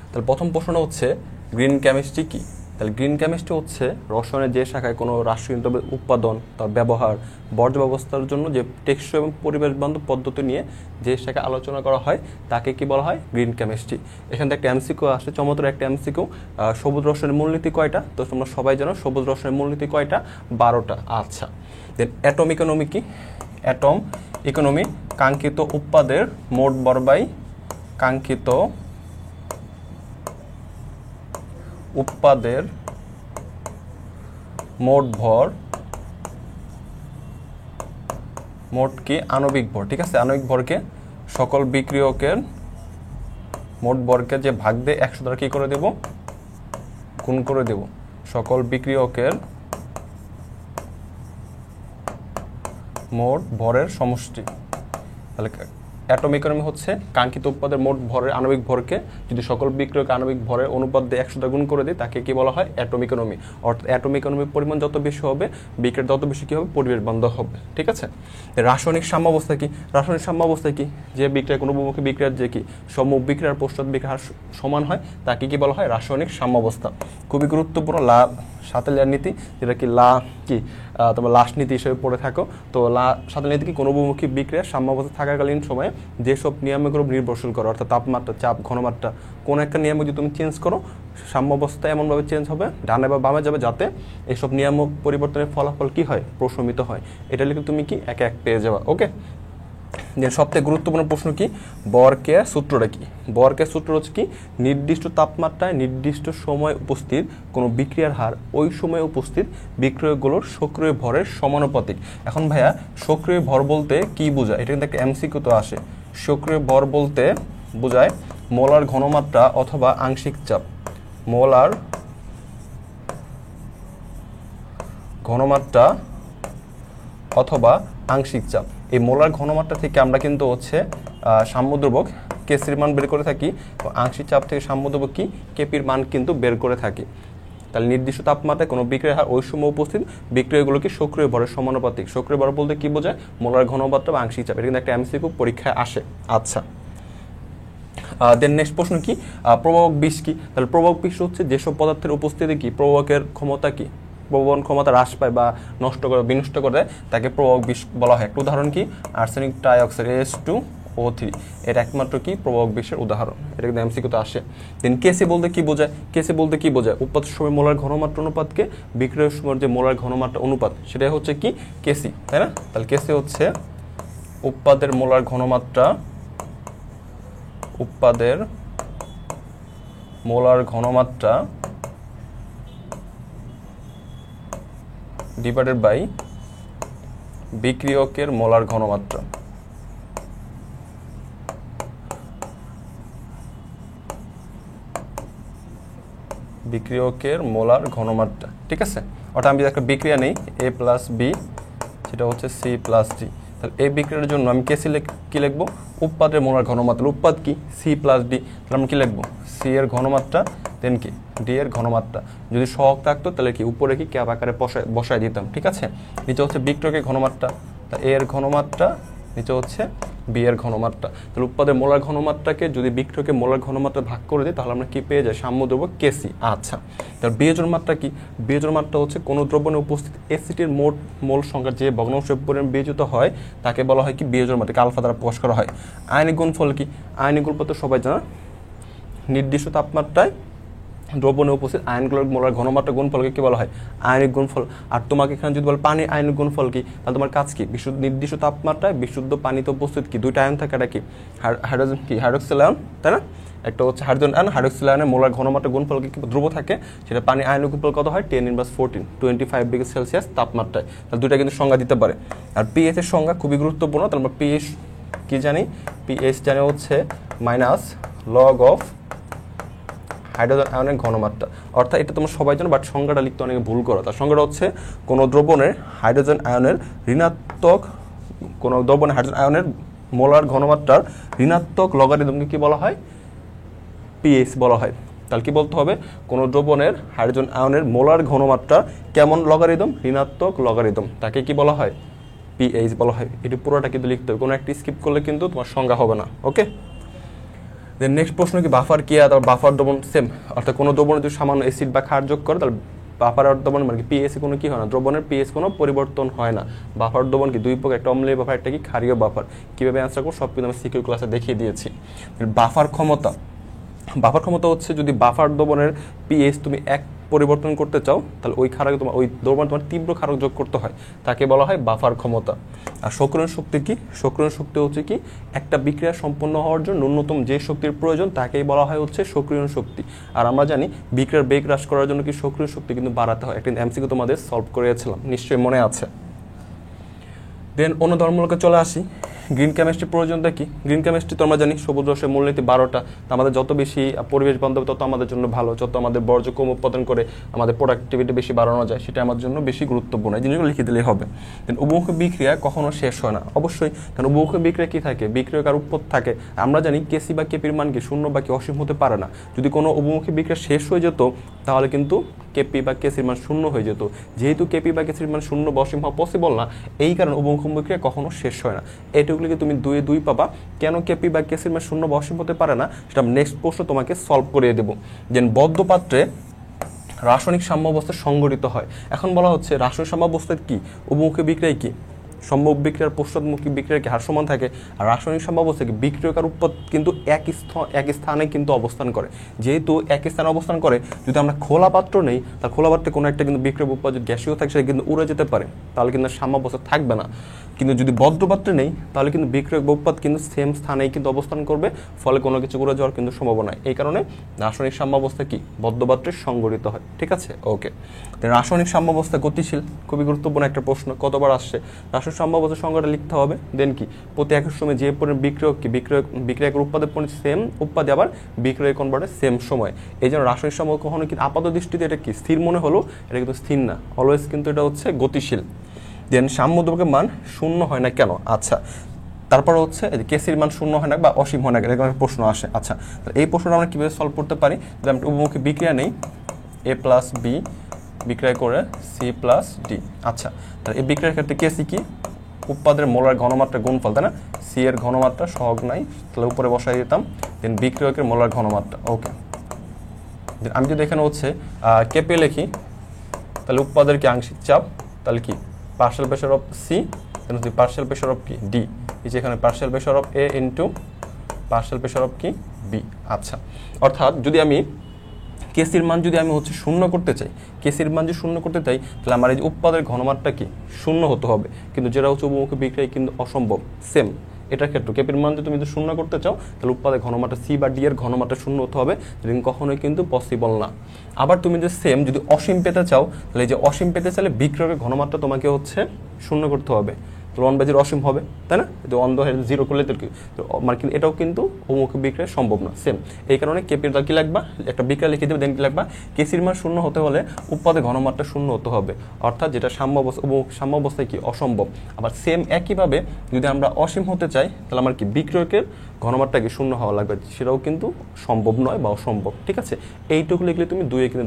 তাহলে প্রথম প্রশ্নটা হচ্ছে গ্রিন কেমিস্ট্রি কি? তাহলে গ্রিন কেমিস্ট্রি হচ্ছে রসায়নের যে শাখায় কোনো রাসায়নিক দ্রব্যের উৎপাদন, তার ব্যবহার, বর্জ্য ব্যবস্থার জন্য যে টেকসই এবং পরিবেশ বান্ধব পদ্ধতি নিয়ে যে শাখায় আলোচনা করা হয় তাকে কি বলা হয়? Green chemistry. এখান থেকে একটা এমসিকিউ আসে, চমৎকার একটা এমসিকিউ, সবুজ রসায়নের মূলনীতি কয়টা? তো তোমরা সবাই জানো সবুজ রসায়নের মূলনীতি কয়টা? 12টা। আচ্ছা, দেন অ্যাটম ইকোনমি কি? অ্যাটম ইকোনমি কাঙ্ক্ষিত উৎপাদের মোট ভর বাই কাঙ্ক্ষিত উৎপাদের মোট ভর, মোট কি আণবিক ভর, ঠিক আছে। আণবিক ভরকে সকল বিক্রিয়কের মোট ভরকে যে ভাগ দিয়ে 100 দ্বারা কি করে দেব? গুণ করে দেব। সকল বিক্রিয়কের মোট ভরের সমষ্টি। তাহলে অ্যাটম ইকোনমি হচ্ছে কাঙ্ক্ষিত উৎপাদের মোট ভরের আণবিক ভরকে যদি সকল বিক্রিয়ক আণবিক ভরের অনুপাত দিয়ে 100 দ্বারা গুণ করে দিই তাকে কি বলা হয়? Atom economy. অর্থাৎ অ্যাটম ইকোনমির পরিমাণ যত বেশি হবে বিক্রিয়া তত বেশি কি হবে? পরিবেশ বান্ধব হবে, ঠিক আছে। রাসায়নিক সাম্যাবস্থা কি? রাসায়নিক সাম্যাবস্থা কি? যে বিক্রিয়া কোনো বহুমুখী বিক্রিয়ার যে কি সম্মুখ বিক্রিয়ার পশ্চাৎ বিক্রিয়ার সমান হয় তাকে কি বলা হয়? রাসায়নিক সাম্যাবস্থা। খুবই গুরুত্বপূর্ণ সাতেলিয়ার নীতি, যেটা কি তোমার লাশ নীতি হিসেবে পড়ে থাকো। তো সাতেলিয়ার নীতি কি কোনো বহুমুখী বিক্রিয়ার সাম্যাবস্থা থাকাকালীন সময়ে যেসব নিয়ামকের উপর নির্ভরশীল করো, অর্থাৎ তাপমাত্রা, চাপ, ঘনমাত্রা, কোন একটা নিয়ামক যদি তুমি চেঞ্জ করো সাম্যাবস্থা এমনভাবে চেঞ্জ হবে ডানে বা বামে যাবে যাতে এইসব নিয়ামক পরিবর্তনের ফলাফল কি হয়? প্রশমিত হয়। এটা লিখে তুমি কি এক এক পেয়ে যাবা। ওকে, দেন সবথেকে গুরুত্বপূর্ণ প্রশ্ন কি? বরকের সূত্রটা কি? বরকের সূত্র হচ্ছে কি নির্দিষ্ট তাপমাত্রায় নির্দিষ্ট সময় উপস্থিত কোনো বিক্রিয়ার হার ওই সময় উপস্থিত বিক্রিয়কগুলোর সক্রিয় ভরের সমানুপাতিক। এখন ভাইয়া সক্রিয় ভর বলতে কি বোঝায়? এটা কিন্তু একটা এমসিকিউ তো আসে। সক্রিয় ভর বলতে বোঝায় মোলার ঘনমাত্রা অথবা আংশিক চাপ, মোলার ঘনমাত্রা অথবা আংশিক চাপ। এই মোলার ঘনমাত্রা থেকে আমরা কিন্তু হচ্ছে সাম্যদ্রবক কেসির মান বের করে থাকি, আংশিক চাপ থেকে সাম্যদ্রবক কি কেপির মান কিন্তু বের করে থাকি। তাহলে নির্দিষ্ট তাপমাত্রায় কোনো বিক্রিয়ার হার ওই সময় উপস্থিত বিক্রিয়াগুলোকে সক্রিয় ভরের সমানুপাতিক। সক্রিয় ভর বলতে কি বোঝায়? মোলার ঘনমাত্রা বা আংশিক চাপ। এটা কিন্তু একটা এমসিকিউ পরীক্ষায় আসে। আচ্ছা, দেন নেক্সট প্রশ্ন কি, প্রবাহক বিষ কি? তাহলে প্রবাহক বিষ হচ্ছে যেসব পদার্থের উপস্থিতি কি প্রবাহকের ক্ষমতা কি প্রবহন ক্ষমতা হ্রাস পায় বা নষ্ট করে বিনষ্ট করে দেয়, তাকে প্রবাহক বিষ বলা হয়। একটা উদাহরণ কি, আর্সেনিক ট্রাইঅক্সাইড H2O3, এটা একমাত্র কি প্রবাহক বিষের উদাহরণ। এটা কিন্তু এমসিকিউতে আসে। দেন কেসি বলতে কি বোঝায়? কেসি বলতে কি বোঝায়? উৎপাদনের সময় মোলার ঘনমাত্রা অনুপাতকে বিক্রয়ের সময় যে মোলার ঘনমাত্রা অনুপাত, সেটাই হচ্ছে কি কেসি, তাই না? তাহলে কেসি হচ্ছে উৎপাদের মোলার ঘনমাত্রা, উৎপাদের মোলার ঘনমাত্রা ডিভাইডেড বাই বিক্রিয়কের মোলার ঘনমাত্রা। বিক্রিয়কের মোলার ঘনমাত্রা, ঠিক আছে? অর্থাৎ আমি একটা বিক্রিয়া নেই A প্লাস বি, সেটা হচ্ছে C প্লাস ডি। তাহলে এই বিক্রিয়ার জন্য আমি কেসি কি লিখবো? উৎপাদের মোলার ঘনমাত্রা। উৎপাদ কি C প্লাস ডি, তাহলে আমি কি লিখবো? C এর ঘনমাত্রা দেন কি ডি এর ঘনমাত্রা। যদি সহগ থাকতো তাহলে কি উপরে কি ক্যাপ আকারে বসায় দিতাম, ঠিক আছে? নিচে হচ্ছে বিক্রিয়কের ঘনমাত্রা, তা A এর ঘনমাত্রা, নিচে হচ্ছে বি এর ঘনমাত্রা। তাহলে উৎপাদের মোলার ঘনমাত্রাকে যদি বিক্রিয়কের মোলার ঘনমাত্রা ভাগ করে দিই তাহলে আমরা কি পেয়ে যাই? সাম্যদ্রব্য কেসি। আচ্ছা, তাহলে বিয়োজন মাত্রা কি? বিয়োজন মাত্রা হচ্ছে কোনো দ্রবণে উপস্থিত অ্যাসিডের মোট মোল সংখ্যা যে ভগ্নাংশের পরিমাণ বিয়োজিত হয় তাকে বলা হয় কি বিয়োজন মাত্রা, আলফা দ্বারা প্রকাশ করা হয়। আয়নিক গুণফল কি? আয়নিক গুণফল তো সবাই জানা, নির্দিষ্ট তাপমাত্রায় দ্রবণে উপস্থিত আয়নগুলোর মোলার ঘনমাত্রা গুণফলকে কি বলা হয়? আয়নিক গুণফল। আর তোমাকে এখানে যদি বল পানির আয়নিক গুণফল কি, তাহলে তোমার কাজ কি? নির্দিষ্ট তাপমাত্রায় বিশুদ্ধ পানিতে উপস্থিত কি দুইটা আয়ন থাকে, এটা কি হাইড্রোজেন কি হাইড্রোক্সিল আয়ন, তাই না? একটা হচ্ছে হাইড্রোজেন আয়ন, হাইড্রোক্সিল আয়নের মোলার ঘনমাত্রা গুণফলকে কি ধ্রুব থাকে, সেটা পানির আয়নিক গুণফল কত হয়? 10⁻14, 25 ডিগ্রি সেলসিয়াস তাপমাত্রায়। তাহলে দুইটা কিন্তু সংজ্ঞা দিতে পারে। আর পিএইচ এর সংজ্ঞা খুবই গুরুত্বপূর্ণ। তাহলে আমরা পিএইচ কি জানি? পিএইচ জানি হচ্ছে মাইনাস লগ অফ হাইড্রোজেন আয়নের ঘনমাত্রা। অর্থাৎ এটা তোমরা সবাই জানো, বাট সংজ্ঞাটা লিখতে অনেকে ভুল করো। তার সংজ্ঞাটা হচ্ছে কোনো দ্রবণের হাইড্রোজেন আয়নের ঋণাত্মক, কোনো দ্রবণের হাইড্রোজেন আয়নের মোলার ঘনমাত্রার ঋণাত্মক লগারিদমকে কি বলা হয়? পিএইচ বলা হয়। তাহলে কি বলতে হবে? কোনো দ্রবণের হাইড্রোজেন আয়নের মোলার ঘনমাত্রা কেমন লগারিদম? ঋণাত্মক লগারিদম, তাকে কি বলা হয়? পিএইচ বলা হয়। এটি পুরোটা কিন্তু লিখতে হবে, কোনো একটি স্কিপ করলে কিন্তু তোমার সংজ্ঞা হবে না। ওকে, দেন নেক্সট প্রশ্ন কি, বাফার কি? আর বাফার দ্রবণ সেম, অর্থাৎ কোনো দ্রবণে যদি সামান্য অ্যাসিড বা ক্ষার যোগ করে তাহলে বাফার দ্রবণ মানে কি পিএইচ কোনো কি হয় না, দ্রবণের পিএইচ কোনো পরিবর্তন হয় না। বাফার দ্রবণ কি দুই প্রকার, একটা অম্লীয় বাফার, একটা কি ক্ষারীয় বাফার। কীভাবে অ্যান্সার করবো সব কিন্তু আমি সিকিউ ক্লাসে দেখিয়ে দিয়েছি। বাফার ক্ষমতা, বাফার ক্ষমতা হচ্ছে যদি বাফার দ্রবণের পিএইচ তুমি এক পরিবর্তন করতে চাও তাহলে ওই ক্ষারকে তোমার ওই দ্রবণ তোমার তীব্র ক্ষারক যোগ করতে হয়, তাকে বলা হয় বাফার ক্ষমতা। আর সক্রিয়ণ শক্তি কি? সক্রিয়ণ শক্তি হচ্ছে কি একটা বিক্রিয়া সম্পন্ন হওয়ার জন্য ন্যূনতম যে শক্তির প্রয়োজন তাকেই বলা হয় হচ্ছে সক্রিয়ণ শক্তি। আর আমরা জানি বিক্রিয়ার বেগ হ্রাস করার জন্য কি সক্রিয় শক্তি কিন্তু বাড়াতে হয়। একটা এমসিকিউ তোমাদের সলভ করেছিলাম, নিশ্চয়ই মনে আছে। দেন অন্য ধর্মকে চলে আসি। গ্রিন কেমিস্ট্রির প্রয়োজনটা কি? গ্রিন কেমিস্ট্রি তো আমরা জানি সবুজ রসের মূলনীতি 12টা। আমাদের যত বেশি পরিবেশ বান্ধব তত আমাদের জন্য ভালো, যত আমাদের বর্জ্য কম উৎপাদন করে আমাদের প্রোডাক্টিভিটি বেশি বাড়ানো যায় সেটা আমাদের জন্য বেশি গুরুত্বপূর্ণ। এই জিনিসগুলো লিখে দিলেই হবে। দেন উভমুখী বিক্রিয়া কখনো শেষ হয় না, অবশ্যই, কারণ উভমুখী বিক্রিয়া কি থাকে? বিক্রিয়ক আর উৎপদ থাকে। আমরা জানি কেসি বা কেপির মান কি শূন্য বা কি অসীম হতে পারে না। যদি কোনো উভমুখী বিক্রিয়া শেষ হয়ে যেত তাহলে কিন্তু কেপি বা কেসির মান শূন্য হয়ে যেত। যেহেতু কেপি বা কেসির মান শূন্য বা অসীম হওয়া পসিবল না, এই কারণে উভমুখী বিক্রিয়া কখনো শেষ হয় না। এটুকুলিকে তুমি দুই পাবা। কেন কেপি বা কেসির মান শূন্য বা অসীম হতে পারে না সেটা নেক্সট প্রশ্ন তোমাকে সলভ করিয়ে দেবো। যেন বদ্ধ পাত্রে রাসায়নিক সাম্যাবস্থা সংঘটিত হয়। এখন বলা হচ্ছে রাসায়নিক সাম্যাবস্থায় কি উভমুখী বিক্রিয়ায় কি সম্ভব বিক্রিয়ার পশ্চাৎমুখী বিক্রিয়ার কি হার সমান থাকে। আর রাসায়নিক সাম্যাবস্থায় কি বিক্রিয়ক আর উৎপাদ কিন্তু এক স্থানে কিন্তু অবস্থান করে। যেহেতু এক স্থানে অবস্থান করে, যদি আমরা খোলা পাত্র নেই তাহলে খোলা পাত্রে কোনো একটা কিন্তু বিক্রিয়ক উৎপাদ যদি গ্যাসীয় থাকে সেটা কিন্তু উড়ে যেতে পারে, তাহলে কিন্তু সাম্যাবস্থা থাকবে না। কিন্তু যদি বদ্ধ পাত্রে নেই তাহলে কিন্তু বিক্রিয়ক বা উৎপাদ কিন্তু সেম স্থানেই কিন্তু অবস্থান করবে, ফলে কোনো কিছু করে যাওয়ার কিন্তু সম্ভাবনা। এই কারণে রাসায়নিক সাম্যাবস্থা কি বদ্ধ পাত্রে সংঘটিত হয়। ঠিক আছে, ওকে। রাসায়নিক সাম্যাবস্থা গতিশীল, খুবই গুরুত্বপূর্ণ একটা প্রশ্ন, কতবার আসছে। রাসায়নিক সাম্যাবস্থা সংজ্ঞাটা লিখতে হবে, দেন কি প্রতি একক সময় যে পরিমাণ বিক্রিয়ক কি বিক্রিয়কের উৎপাদের পরিমাণ সেম, উৎপাদে আবার বিক্রয় কনভার্টে সেম সময়। এই জন্য রাসায়নিক সাম্য কখনো কিন্তু আপাত দৃষ্টিতে এটা কি স্থির মনে হলো, এটা কিন্তু স্থির না, অলওয়েজ কিন্তু এটা হচ্ছে গতিশীল। দেন সাম্য দ্রব্যের মান শূন্য হয় না কেন? আচ্ছা, তারপর হচ্ছে কেসির মান শূন্য হয় না বা অসীম হয় না, এরকম একটা প্রশ্ন আসে। আচ্ছা, এই প্রশ্নটা আমরা কীভাবে সলভ করতে পারি? যদি আমরা উভমুখী বিক্রিয়া নেই, এ প্লাস বি বিক্রিয়া করে সি প্লাস ডি। আচ্ছা, তাহলে এই বিক্রিয়ার ক্ষেত্রে কেসি কি উৎপাদের মোলার ঘনমাত্রা গুণফল, তাই না? সি এর ঘনমাত্রা সহগ নাই, তাহলে উপরে বসাই দিতাম। দেন বিক্রিয়কের মোলার ঘনমাত্রা, ওকে। দেন আমি যদি এখানে হচ্ছে কেপে লিখি, তাহলে উৎপাদের কি আংশিক চাপ, তাহলে কি পার্শিয়াল প্রেশার অফ সি, দেন হচ্ছে পার্শিয়াল প্রেশার অফ কি ডি, এই যে এখানে partial pressure of A into partial pressure of কি বি। আচ্ছা, অর্থাৎ যদি আমি কেসির মান যদি আমি হচ্ছে শূন্য করতে চাই, কেসির মান যদি শূন্য করতে চাই, তাহলে আমার এই যে উৎপাদের ঘনমাত্রা কি শূন্য হতে হবে, কিন্তু যেটা হচ্ছে উভমুখী বিক্রিয়া কিন্তু অসম্ভব। সেম এটার ক্ষেত্রে কেপির মান যদি তুমি শূন্য করতে চাও, তাহলে উৎপাদের ঘনমাত্রা সি বা ডি এর ঘনমাত্রা শূন্য হতে হবে, যেটা কখনোই কিন্তু পসিবল না। আবার তুমি যে সেম যদি অসীম পেতে চাও, তাহলে এই যে অসীম পেতে চাইলে বিক্রিয়কের ঘনমাত্রা তোমাকে হচ্ছে শূন্য করতে হবে, তাহলে 1/0 অসীম হবে, তাই না? তো 1/0 করলে তো মানে কিন্তু এটাও কিন্তু উভমুখী বিক্রিয়া সম্ভব না। সেম এই কারণে কেপির কি লাগবা, একটা বিক্রিয়া লিখে দেবে, দেন কি লাগবা, কেসির মান শূন্য হতে হলে উৎপাদের ঘনমাত্রা শূন্য হতে হবে, অর্থাৎ যেটা সাম্য অবস্থায় কি অসম্ভব। আবার সেম একইভাবে যদি আমরা অসীম হতে চাই, তাহলে আমার কি বিক্রিয়কের ঘনমাত্রা কি শূন্য হওয়া লাগবে, সেটাও কিন্তু সম্ভব নয় বা অসম্ভব। ঠিক আছে, এইটুকু লিখলে তুমি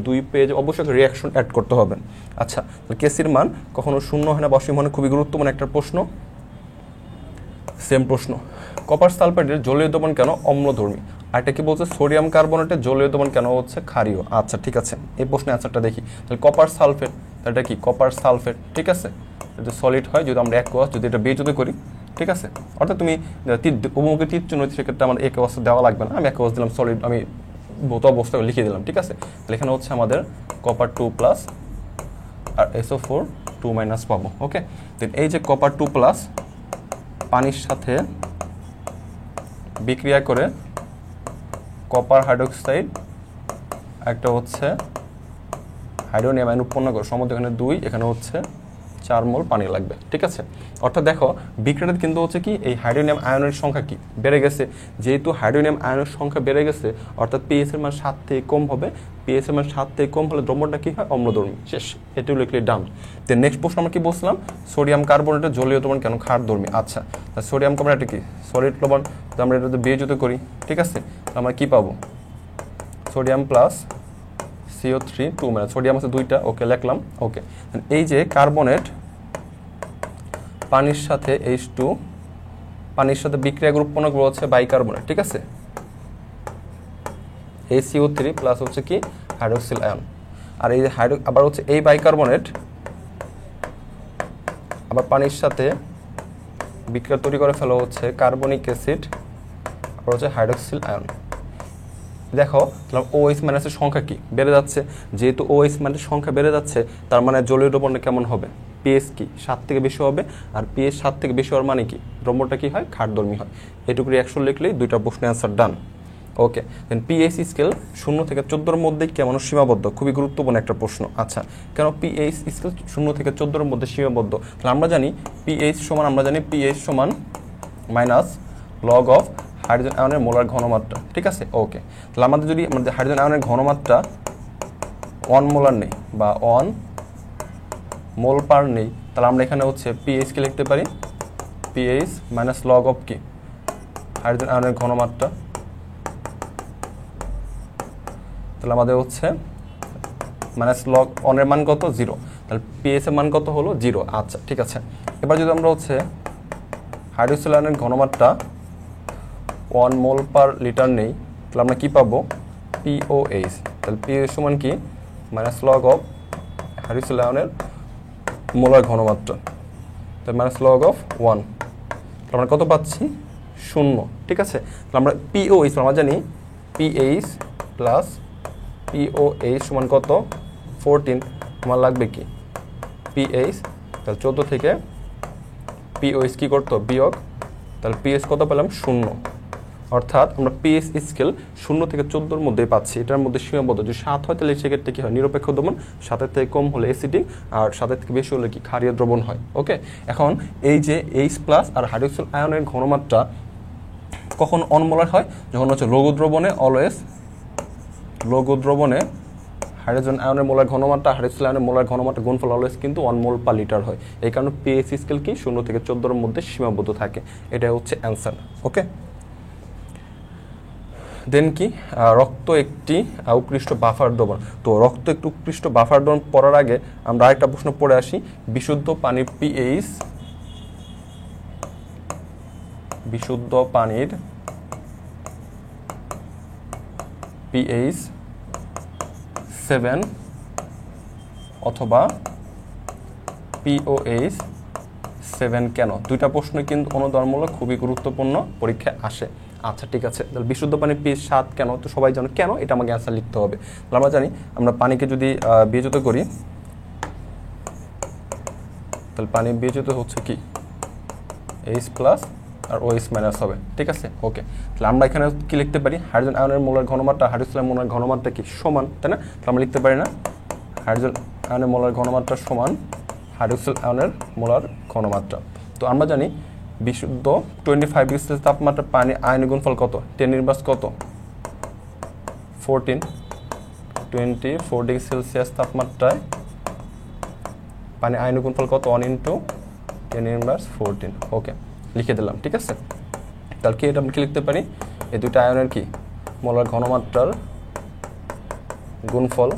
দুই পেজ অবশ্যই রিয়াকশন অ্যাড করতে হবে। আচ্ছা, কেসির মান কখনো শূন্য হয় না বা অসীম হয় না, খুবই গুরুত্বপূর্ণ একটা প্রশ্ন। সেম প্রশ্ন, কপার সালফেটের জলীয় দ্রবণ কেন অম্লধর্মী? আর এটা কি বলছে, সোডিয়াম কার্বনেটের জলীয় দ্রবণ কেন হচ্ছে ক্ষারীয়। আচ্ছা, ঠিক আছে, এই প্রশ্নের অ্যান্সারটা দেখি। তাহলে কপার সালফেট, এটা কি কপার সালফেট, ঠিক আছে, যদি সলিড হয়, যদি আমরা একোয়াস যদি এটা বিয়োজিত করি, ঠিক আছে, অর্থাৎ তুমি উভমুখী তীর চিহ্ন, সেক্ষেত্রে আমার একোয়াস দেওয়া লাগবে না, আমি একোয়াস দিলাম, সলিড আমি ভৌত অবস্থা লিখে দিলাম। ঠিক আছে, তাহলে এখানে হচ্ছে আমাদের কপার 2+ আর SO4 2- পাবো। ওকে, দেন এই যে কপার 2+ পানির সাথে বিক্রিয়া করে কপার হাইড্রোক্সাইড একটা হচ্ছে হাইড্রোনিয়াম আয়ন উৎপন্ন করে, সম্ভবত এখানে 2, এখানে হচ্ছে 4 মোল পানি লাগবে। ঠিক আছে, অর্থাৎ দেখো বিক্রিয়াটা কিন্তু হচ্ছে কি এই হাইড্রোনিয়াম আয়নের সংখ্যা কি বেড়ে গেছে, যেহেতু হাইড্রোনিয়াম আয়নের সংখ্যা বেড়ে গেছে, অর্থাৎ পিএইচ এর মান 7 থেকে কম হবে, পিএইচ এর মান 7 থেকে কম হলে দ্রবণটা কি হয় অম্লধর্মী। শেষ, এটিও লিখলে ডান। দেন নেক্সট প্রশ্ন আমরা কি বলছিলাম, সোডিয়াম কার্বনেটের জলীয় দ্রবণ কেন ক্ষারধর্মী। আচ্ছা, সোডিয়াম কার্বনেট কি সলিড লবণ, আমরা এটা বিয়োজিত করি, ঠিক আছে, আমরা কি পাবো, সোডিয়াম প্লাস CO3 2- সোডিয়াম আছে 2টা, ওকে লিখলাম। ওকে, এই যে কার্বনেট পানির সাথে H2 পানির সাথে বিক্রিয়া উৎপন্ন করে হচ্ছে বাইকার্বনেট, ঠিক আছে, এই CO3 প্লাস হচ্ছে কি হাইড্রোক্সিল আয়ন। আর এই আবার হচ্ছে এই বাইকার্বনেট আবার পানির সাথে বিক্রিয়া তৈরি করে ফেলা হচ্ছে কার্বনিক অ্যাসিড, আবার হচ্ছে হাইড্রোক্সিল আয়ন। দেখো OH মাইনাসের সংখ্যা কি বেড়ে যাচ্ছে, যেহেতু OH মাইনাসের সংখ্যা বেড়ে যাচ্ছে, তার মানে জলীয় দ্রবণটা কেমন হবে, পিএইচ কি 7 থেকে বেশি হবে, আর পিএইচ 7 থেকে বেশি হওয়ার মানে কি দ্রবণটা কি হয় ক্ষারধর্মী হয়। এটুকু রিঅ্যাকশন লিখলেই দুইটা প্রশ্নের অ্যান্সার ডান। ওকে, দেন পিএইচ স্কেল 0 থেকে 14 মধ্যে কেমন সীমাবদ্ধ, খুবই গুরুত্বপূর্ণ একটা প্রশ্ন। আচ্ছা, কেন পিএইচ স্কেল 0 থেকে 14 মধ্যে সীমাবদ্ধ? তাহলে আমরা জানি পিএইচ সমান মাইনাস লগ অফ হাইড্রোজেন আয়নের মোলার ঘনমাত্রা, ঠিক আছে। ওকে, তাহলে আমাদের যদি হাইড্রোজেন আয়নের ঘনমাত্রা 1 মোলার নেই বা 1 মোল পার নেই, তাহলে আমরা এখানে হচ্ছে পিএইচ কে লিখতে পারি পিএইচ মাইনাস লগ অফ কি হাইড্রোজেন আয়নের ঘনমাত্রা, তাহলে আমাদের হচ্ছে মাইনাস লগ 1 এর মান কত 0, তাহলে পিএইচ এর মান কত হলো 0। আচ্ছা, ঠিক আছে, এবার যদি আমরা হচ্ছে হাইড্রোক্সিল আয়নের ঘনমাত্রা 1 মোল পার লিটার নেই, তাহলে আমরা কি পাবো POH, তাহলে POH সমান কি মাইনাস লগ অফ হাইড্রোক্সিল আয়নের মোলার ঘনমাত্রা, তাহলে মাইনাস লগ অফ 1, তাহলে আমরা কত পাচ্ছি 0, ঠিক আছে। তাহলে আমরা POH আমরা জানি PH প্লাস POH সমান কত 14, আমার লাগবে কি PH, তাহলে 14 থেকে পিওএস কি করতো বিয়োগ, তাহলে পিএস কত পেলাম 0, অর্থাৎ আমরা পিএস স্কেল 0 থেকে 14-র মধ্যে পাচ্ছি। এটার মধ্যে সীমাবদ্ধ যদি 7 হয় তাহলে সেক্ষেত্রে কি হয় নিরপেক্ষ দ্রবণ, 7-এর থেকে কম হলে অ্যাসিডিক, আর 7-এর থেকে বেশি হলে কি ক্ষারীয় দ্রবণ হয়। ওকে, এখন এই যে H+ আর হাইড্রক্সিল আয়নের ঘনমাত্রা কখন অনমোলার হয়, যখন হচ্ছে লঘু দ্রবণে অলওয়েজ লঘু দ্রবণে হাইড্রোজেন আয়নের মোলার ঘনমাত্রা হাইড্রক্সিল আয়নের মোলার ঘনমাত্রা গুণফল অলওয়েজ কিন্তু 1 মোল পার লিটার হয়। এই কারণে পিএইচ স্কেল কি 0 থেকে 14-এর মধ্যে সীমাবদ্ধ থাকে। এটা হচ্ছে অ্যান্সার। ওকে, দেন কি রক্ত একটি উৎকৃষ্ট বাফার দ্রবণ। তো রক্ত একটু উৎকৃষ্ট বাফার দ্রবণ পড়ার আগে আমরা আরেকটা প্রশ্ন পড়ে আসি। বিশুদ্ধ পানির পিএইচ, বিশুদ্ধ পানির পিএইচ 7 অথবা পিওএইচ 7 কেন? দুইটা প্রশ্ন কিন্তু অনুধর্মমূলক, খুবই গুরুত্বপূর্ণ, পরীক্ষায় আসে। আচ্ছা ঠিক আছে, তাহলে বিশুদ্ধ পানির পিএইচ 7 কেন? তো সবাই জানো কেন, এটা আমাকে অ্যান্সার লিখতে হবে। তাহলে আমরা জানি আমরা পানিকে যদি বিয়োজিত করি, তাহলে পানি বিয়োজিত হচ্ছে কি H+ আর OH- হবে। ঠিক আছে, ওকে। তাহলে আমরা এখানে কি লিখতে পারি, হাইড্রোজেন আয়নের মোলার ঘনমাত্রা হাইড্রোক্সিল আয়নের মোলার ঘনমাত্রা কি সমান, তাই না? তাহলে আমরা লিখতে পারি না হাইড্রোজেন আয়নের মোলার ঘনমাত্রা সমান হাইড্রোক্সিল আয়নের মোলার ঘনমাত্রা। তো আমরা জানি বিশুদ্ধ 25 ডিগ্রি সেলসিয়াস তাপমাত্রা পানি আয়নের গুণফল কত, 10⁻, কত 14, 24 ডিগ্রি সেলসিয়াস তাপমাত্রায় পানি আয়নের গুণফল কত, 1 × 10⁻14। ওকে, লিখে দিলাম। ঠিক আছে, তাহলে কি এটা আমরা কি লিখতে পারি, এই দুইটা আয়নের কি মোলার ঘনমাত্রার গুণফল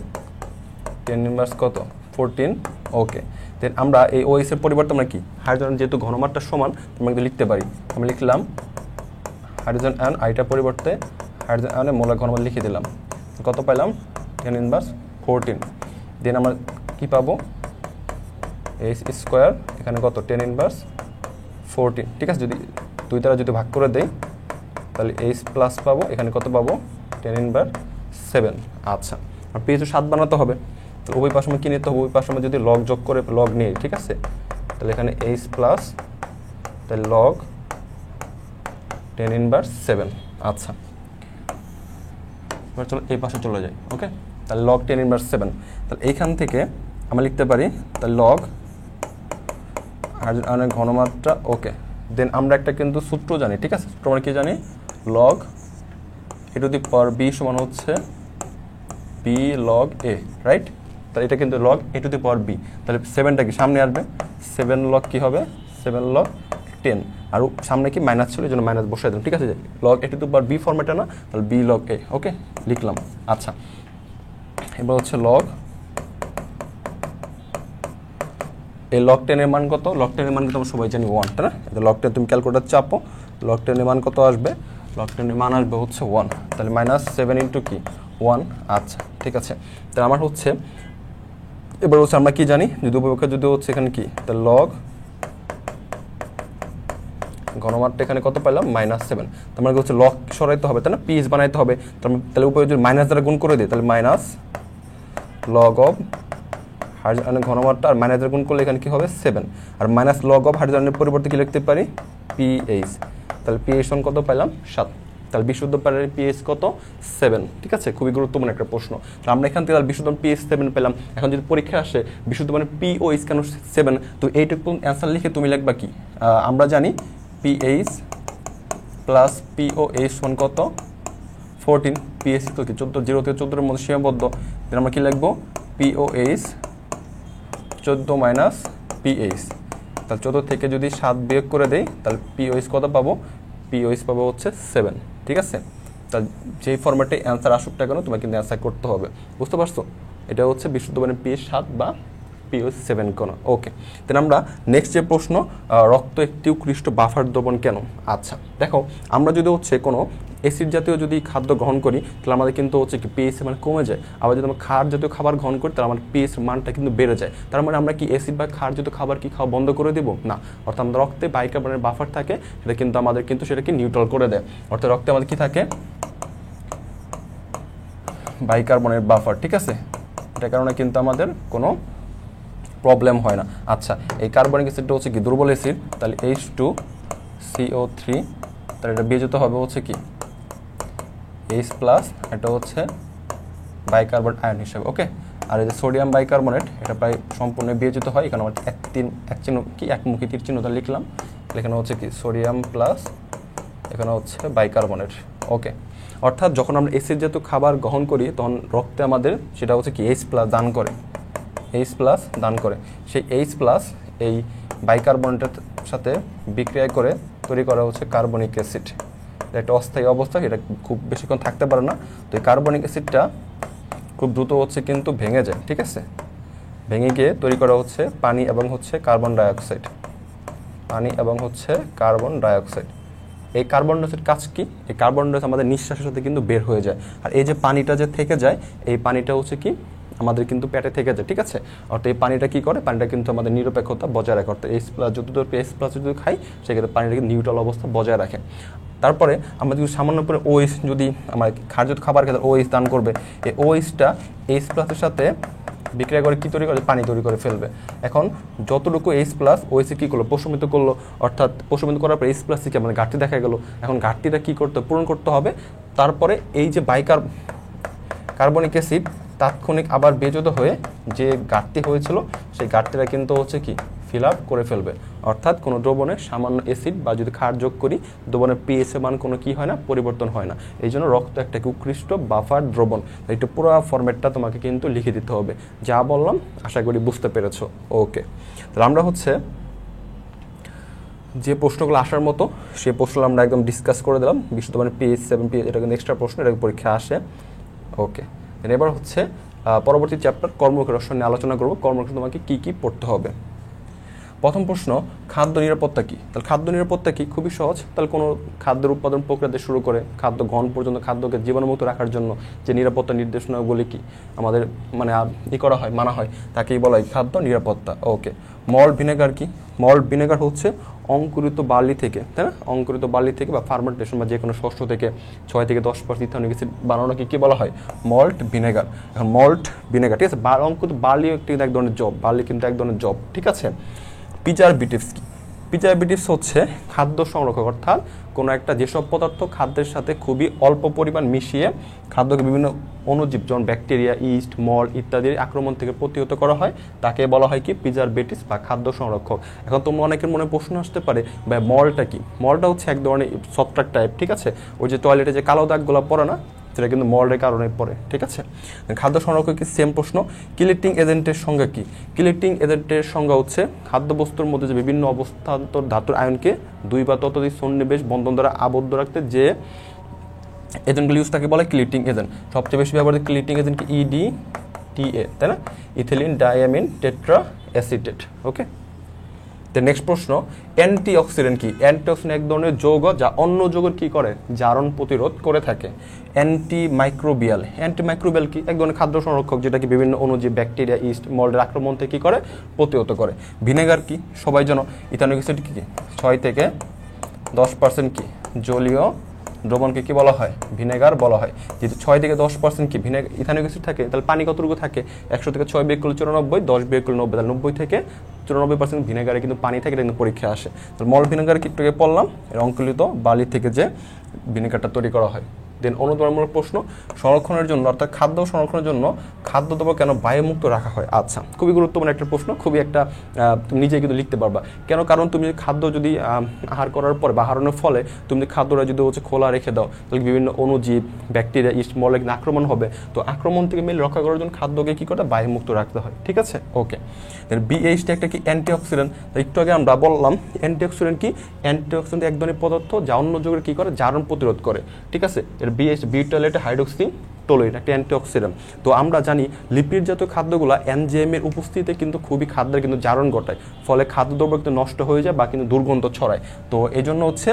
10⁻, কত 14। ওকে, দেন আমরা এই OH এর পরিবর্তে আমরা কি হাইড্রোজেন যেহেতু ঘনমাত্রা সমান আমরা কিন্তু লিখতে পারি, আমি লিখলাম হাইড্রোজেন আয়ন, আইটার পরিবর্তে হাইড্রোজেন আয়নের মোলার ঘনমাত্রা লিখে দিলাম, কত পাইলাম 10⁻14। দেন আমরা কি পাবো H², এখানে কত 10⁻14। ঠিক আছে, যদি দুই দ্বারা যদি ভাগ করে দেই তাহলে H+ পাবো, এখানে কত পাবো 10⁻7। আচ্ছা, আর পিএইচ 7 বানাতে হবে, তো উভয় পাশে কি নিতে হবে, উভয় পাশে যদি লগ যোগ করে লগ নিই, ঠিক আছে, তাহলে এখানে H+, তাহলে লগ 10⁻7। আচ্ছা, এবার চলো এই পাশে চলে যাই। ওকে, তাহলে লগ 10⁻7, তাহলে এইখান থেকে আমরা লিখতে পারি তাহলে লগ হাইড্রোজেন ঘনমাত্রা। ওকে, দেন আমরা একটা কিন্তু সূত্র জানি, ঠিক আছে, সূত্র আমরা কি জানি, লগ a⁴b সমান হচ্ছে b log a, রাইট? তাহলে এটা কিন্তু লগ a⁴b, তাহলে 7টা কি সামনে আসবে, 7 লগ কি হবে 7 লগ 10, আর সামনে কি মাইনাস ছিল এই জন্য মাইনাস বসাই দিলাম। ঠিক আছে, লগ a⁴b ফরম্যাটে না, তাহলে b log a। ওকে, লিখলাম। আচ্ছা, এবার হচ্ছে লগ এই log 10 এর মান কত, log 10 এর মান কিন্তু আমরা সবাই জানি 1, তাই না? log 10 তুমি ক্যালকুলেটর চাপো, log 10 এর মান কত আসবে, log 10 এর মান আসবে হচ্ছে 1, তাহলে -7 × কি 1। আচ্ছা ঠিক আছে, তাহলে আমার হচ্ছে এবার হচ্ছে আমরা কি জানি, যদি উপপক্ষে যদি হচ্ছে এখানে কি, তাহলে লগ ঘনমাত্রা এখানে কত পেলাম -7, তার মানে হচ্ছে লগ সরাইতে হবে, তাই না, পিএইচ বানাইতে হবে, তাহলে উপরে যদি মাইনাস দ্বারা গুণ করে দিই তাহলে মাইনাস লগ অফ হাইড্রোজেনের ঘনমাত্রা আর মাইনাসের গুণ করলে এখানে কি হবে 7, আর মাইনাস লগ অফ হাইড্রোজেনের পরিবর্তে কি লিখতে পারি পিএইচ, তাহলে পিএইচ সমান কত পেলাম 7, তাহলে বিশুদ্ধ পানির পিএইচ কত 7। ঠিক আছে, খুবই গুরুত্বপূর্ণ একটা প্রশ্ন। তাহলে আমরা এখান থেকে বিশুদ্ধ পিএইচ 7 পেলাম। এখন যদি পরীক্ষা আসে বিশুদ্ধ পানির পিওএইচ কেন 7, তো এইটুকু অ্যান্সার লিখে তুমি লিখবা কি, আমরা জানি পিএইচ প্লাস পিওএইচ সমান কত 14, পিএইচ তো কি 14, 0 থেকে 14-এর মধ্যে সীমাবদ্ধ, তাহলে আমরা কি লিখবো পিওএইচ 14 - পিএইচ, তাহলে 14 থেকে যদি 7 বিয়োগ করে দেই তাহলে পিওএইচ কত পাবো, পিওএইচ পাবো হচ্ছে 7। ঠিক আছে, তাহলে যেই ফরম্যাটে অ্যান্সার আসুক না কেন তোমাকে কিন্তু অ্যান্সার করতে হবে, বুঝতে পারছো? এটা হচ্ছে বিশুদ্ধ পানির পিএইচ 7 বা পিওএইচ 7 কোন। ওকে, তাহলে আমরা নেক্সট যে প্রশ্ন, রক্ত একটি উৎকৃষ্ট বাফার দ্রবণ কেন? আচ্ছা দেখো, আমরা যদি হচ্ছে কোনো অ্যাসিড জাতীয় যদি খাদ্য গ্রহণ করি তাহলে আমাদের কিন্তু হচ্ছে কি পিএইচ মানে কমে যায়, আবার যদি আমরা ক্ষার জাতীয় খাবার গ্রহণ করি তাহলে আমাদের পিএইচ মানটা কিন্তু বেড়ে যায়। তার মানে আমরা কি অ্যাসিড বা ক্ষার জাতীয় খাবার কি খাওয়া বন্ধ করে দেবো না, অর্থাৎ আমাদের রক্তে বাইকার্বনের বাফার থাকে, সেটা কিন্তু আমাদের কিন্তু সেটাকে নিউট্রাল করে দেয়, অর্থাৎ রক্তে আমাদের কি থাকে বাইকার্বনের বাফার। ঠিক আছে, এটার কারণে কিন্তু আমাদের কোনো প্রবলেম হয় না। আচ্ছা, এই কার্বনিক অ্যাসিডটা হচ্ছে কি দুর্বল অ্যাসিড, তাহলে H2CO3, তাহলে এটা বিয়োজিত হবে হচ্ছে কি H+, এটা হচ্ছে বাইকার্বনেট আয়ন হিসেবে। ওকে, আর এই যে সোডিয়াম বাইকার্বনেট, এটা প্রায় সম্পূর্ণ বিয়োজিত হয়। এখানে আমার এক চিহ্ন কি একমুখী তীর চিহ্নটা লিখলাম, এখানে হচ্ছে কি সোডিয়াম প্লাস, এখানে হচ্ছে বাইকার্বনেট। ওকে, অর্থাৎ যখন আমরা অ্যাসিড জাতীয় খাবার গ্রহণ করি তখন রক্তে আমাদের সেটা হচ্ছে কি H+ দান করে, H+ দান করে। সেই H+ এই বাইকার্বনেটের সাথে বিক্রিয়া করে তৈরি করা হচ্ছে কার্বনিক অ্যাসিড। একটা অস্থায়ী অবস্থা, এটা খুব বেশিক্ষণ থাকতে পারে না। তো এই কার্বনিক অ্যাসিডটা খুব দ্রুত হচ্ছে কিন্তু ভেঙে যায়, ঠিক আছে? ভেঙে গিয়ে তৈরি করা হচ্ছে পানি এবং হচ্ছে কার্বন ডাইঅক্সাইড, পানি এবং হচ্ছে কার্বন ডাইঅক্সাইড। এই কার্বন ডাইঅক্সাইড কাজ কি? এই কার্বন ডাইঅক্সাইড আমাদের নিঃশ্বাসের সাথে কিন্তু বের হয়ে যায়। আর এই যে পানিটা যে থেকে যায়, এই পানিটা হচ্ছে কি আমাদের কিন্তু পেটে থেকে যায়, ঠিক আছে? অর্থাৎ এই পানিটা কি করে? পানিটা কিন্তু আমাদের নিরপেক্ষতা বজায় রাখে। অর্থাৎ H+ যদি খাই সেক্ষেত্রে পানিটাকে নিউট্রাল অবস্থা বজায় রাখে। তারপরে আমরা যদি সামান্য পরে OH, যদি আমার খাদ্য খাবার খেতে OH দান করবে, এই OH-টা H+ এর সাথে বিক্রিয়া করে কি তৈরি করে? পানি তৈরি করে ফেলবে। এখন যতটুকু H+ OH কী করলো? প্রশমিত করলো, অর্থাৎ প্রশমিত করার পর H+ থেকে আমাদের ঘাটতি দেখা গেল। এখন ঘাটতিটা কী করতে পূরণ করতে হবে? তারপরে এই যে কার্বনিক অ্যাসিড তাৎক্ষণিক আবার বিয়োজিত হয়ে যে ঘাটতি হয়েছিল সেই ঘাটতিটা কিন্তু হচ্ছে কি ফিল আপ করে ফেলবে। অর্থাৎ কোনো দ্রবণে সামান্য অ্যাসিড বা যদি ক্ষার যোগ করি, দ্রবণের pH মান কোনো কি হয় না, পরিবর্তন হয় না। এই জন্য রক্ত একটা উৎকৃষ্ট বাফার দ্রবণ। একটু পুরো ফরম্যাটটা তোমাকে কিন্তু লিখে দিতে হবে। যা বললাম আশা করি বুঝতে পেরেছো। ওকে, তাহলে আমরা হচ্ছে যে প্রশ্নগুলো আসার মতো সেই প্রশ্নগুলো আমরা একদম ডিসকাস করে দিলাম। বিশুদ্ধ মানে pH 7 pH, এটা কিন্তু এক্সট্রা প্রশ্ন, এটা পরীক্ষা আসে। ওকে, এবার হচ্ছে পরবর্তী চ্যাপ্টার কর্মক্ষেত্র রসায়ন নিয়ে আলোচনা করবো। কর্মক্ষেত্র তোমাকে কী কী পড়তে হবে। প্রথম প্রশ্ন, খাদ্য নিরাপত্তা কী? তাহলে খাদ্য নিরাপত্তা কী? খুবই সহজ। তাহলে কোনো খাদ্যের উৎপাদন প্রক্রিয়া থেকে শুরু করে খাদ্য গ্রহণ পর্যন্ত খাদ্যকে জীবাণুমুক্ত রাখার জন্য যে নিরাপত্তা নির্দেশনাগুলি কি আমাদের মানে করা হয়, মানা হয়, তাকেই বলা হয় খাদ্য নিরাপত্তা। ওকে, মল্ট ভিনেগার কি? মল্ট ভিনেগার হচ্ছে অঙ্কুরিত বার্লি থেকে, তাই না? অঙ্কুরিত বার্লি থেকে বা ফার্মেন্টেশন বা যে কোনো শস্য থেকে 6 থেকে 10% ইথানোয়িক অ্যাসিড বানানোকে কী বলা হয়? Malt vinegar. এখন মল্ট ভিনেগার, ঠিক আছে? অঙ্কুরিত বার্লি কিন্তু এক ধরনের জব, বার্লি কিন্তু এক ধরনের জব, ঠিক আছে? প্রিজারভেটিভস কি? প্রিজারভেটিভস হচ্ছে খাদ্য সংরক্ষক, অর্থাৎ কোনো একটা যেসব পদার্থ খাদ্যের সাথে খুবই অল্প পরিমাণ মিশিয়ে খাদ্যকে বিভিন্ন অণুজীব যেমন ব্যাকটেরিয়া, ইস্ট, মল্ট ইত্যাদির আক্রমণ থেকে প্রতিহত করা হয়, তাকে বলা হয় কি প্রিজারভেটিভস বা খাদ্য সংরক্ষক। এখন তোমরা অনেকের মনে প্রশ্ন আসতে পারে, ভাই মলটা কি? মলটা হচ্ছে এক ধরনের ছত্রাক টাইপ, ঠিক আছে? ওই যে টয়লেটে যে কালো দাগগুলো পড়ে না, সেটা কিন্তু মল্টের কারণে পড়ে, ঠিক আছে? খাদ্য সংরক্ষক কি? সেম প্রশ্ন। কিলেটিং এজেন্টের সংজ্ঞা কি? কিলেটিং এজেন্টের সংজ্ঞা হচ্ছে খাদ্যবস্তুর মধ্যে যে বিভিন্ন অবস্থান্তর ধাতুর আয়নকে 2 বা ততোধিক সন্নিবেশ বন্ধন দ্বারা আবদ্ধ রাখতে যে এজেন্টগুলো ইউজ, তাকে বলে কিলেটিং এজেন্ট। সবচেয়ে বেশি ব্যবহৃত কিলেটিং এজেন্ট কি? EDTA, তাই না? Ethylene diamine tetra acetate. Okay, next প্রশ্ন, অ্যান্টিঅক্সিডেন্ট কি? অ্যান্টিঅক্সিডেন্ট এক ধরনের যৌগ যা অন্য যৌগের কি করে? জারণ প্রতিরোধ করে থাকে। অ্যান্টিমাইক্রোবিয়াল, অ্যান্টিমাইক্রোবিয়াল কি? এক ধরনের খাদ্য সংরক্ষক যেটা কি বিভিন্ন অণুজীব ব্যাকটেরিয়া, ইস্ট, মল্টের আক্রমণ থেকে কি করে? প্রতিহত করে। ভিনেগার কি? সবাই জানো ইথানোয়িক অ্যাসিড কি? 6 থেকে 10% কি জলীয় দ্রবণকে কি বলা হয়? ভিনেগার বলা হয়। যেহেতু 6 থেকে 10% কি ইথানোয়িক অ্যাসিড থাকে, তাহলে পানি কতটুকু থাকে? 100 থেকে 6 বিয়োগ করলে 94, 10 বিয়োগ করলে 90, তাহলে 90 থেকে 94% ভিনেগারে কিন্তু পানি থাকে, এটা কিন্তু পরীক্ষা আসে। তাহলে মল্ট ভিনেগার কি একটু আগে পড়লাম, এর অঙ্কুরিত বালি থেকে যে ভিনেগারটা তৈরি করা হয়। দেন অনুদ্বর্মূলক প্রশ্ন, সংরক্ষণের জন্য অর্থাৎ খাদ্য সংরক্ষণের জন্য খাদ্যদ্রব্য কেন বায়ুমুক্ত রাখা হয়? আচ্ছা, খুবই গুরুত্বপূর্ণ একটা প্রশ্ন, খুবই একটা তুমি নিজে কিন্তু লিখতে পারবা। কেন? কারণ তুমি খাদ্য যদি আহার করার পর বা আহারের ফলে তুমি খাদ্যটা যদি হচ্ছে খোলা রেখে দাও, তাহলে বিভিন্ন অণুজীব ব্যাকটেরিয়া, ইস্ট, মল্ট আক্রমণ হবে। তো আক্রমণ থেকে মিল রক্ষা করার জন্য খাদ্যকে কী করতে? বায়ুমুক্ত রাখতে হয়, ঠিক আছে? ওকে, BH একটা কি? অ্যান্টিঅক্সিডেন্ট। একটু আগে আমরা বললাম অ্যান্টিঅক্সিডেন্ট কি? অ্যান্টিঅক্সিডেন্ট এক ধরনের পদার্থ যা অন্য যৌগের কী করে? জারণ প্রতিরোধ করে, ঠিক আছে? এর BH বিউটাইলেট হাইড্রোক্সি টোলুইন একটা অ্যান্টিঅক্সিডেন্ট। তো আমরা জানি লিপিড জাতীয় খাদ্যগুলো এনজাইমের উপস্থিতিতে কিন্তু খুবই খাদ্যের কিন্তু জারণ ঘটায়, ফলে খাদ্যদ্রব্য কিন্তু নষ্ট হয়ে যায় বা কিন্তু দুর্গন্ধ ছড়ায়। তো এই জন্য হচ্ছে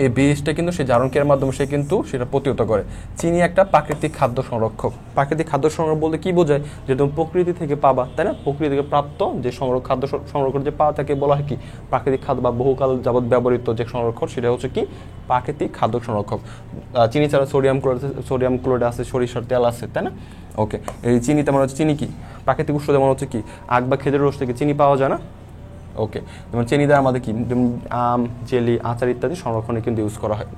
এই BHটা কিন্তু সেই জারণক্রিয়ার মাধ্যমে সে কিন্তু সেটা প্রতিহত করে। চিনি একটা প্রাকৃতিক খাদ্য সংরক্ষক। প্রাকৃতিক খাদ্য সংরক্ষক বলতে কি বোঝায়? যে তুমি প্রকৃতি থেকে পাবা, তাই না? প্রকৃতি থেকে প্রাপ্ত যে খাদ্য সংরক্ষণ যে পাওয়া তাকে বলা হয় কি? প্রাকৃতিক খাদ্য বা বহুকাল যাবৎ ব্যবহৃত যে সংরক্ষক সেটা হচ্ছে কি? প্রাকৃতিক খাদ্য সংরক্ষক। চিনি ছাড়া সোডিয়াম ক্লোরাইড আছে, সরিষার তেল আছে, তাই না? ওকে, এই চিনিতে মানে হচ্ছে চিনি কি? প্রাকৃতিক উৎস যেমন হচ্ছে কি আখ বা খেজুরের রস থেকে চিনি পাওয়া যায় না, ওকে, যেমন চিনি দ্বারা আমাদের কি আম, জেলি, আচার ইত্যাদি সংরক্ষণে কিন্তু ইউজ করা হয়।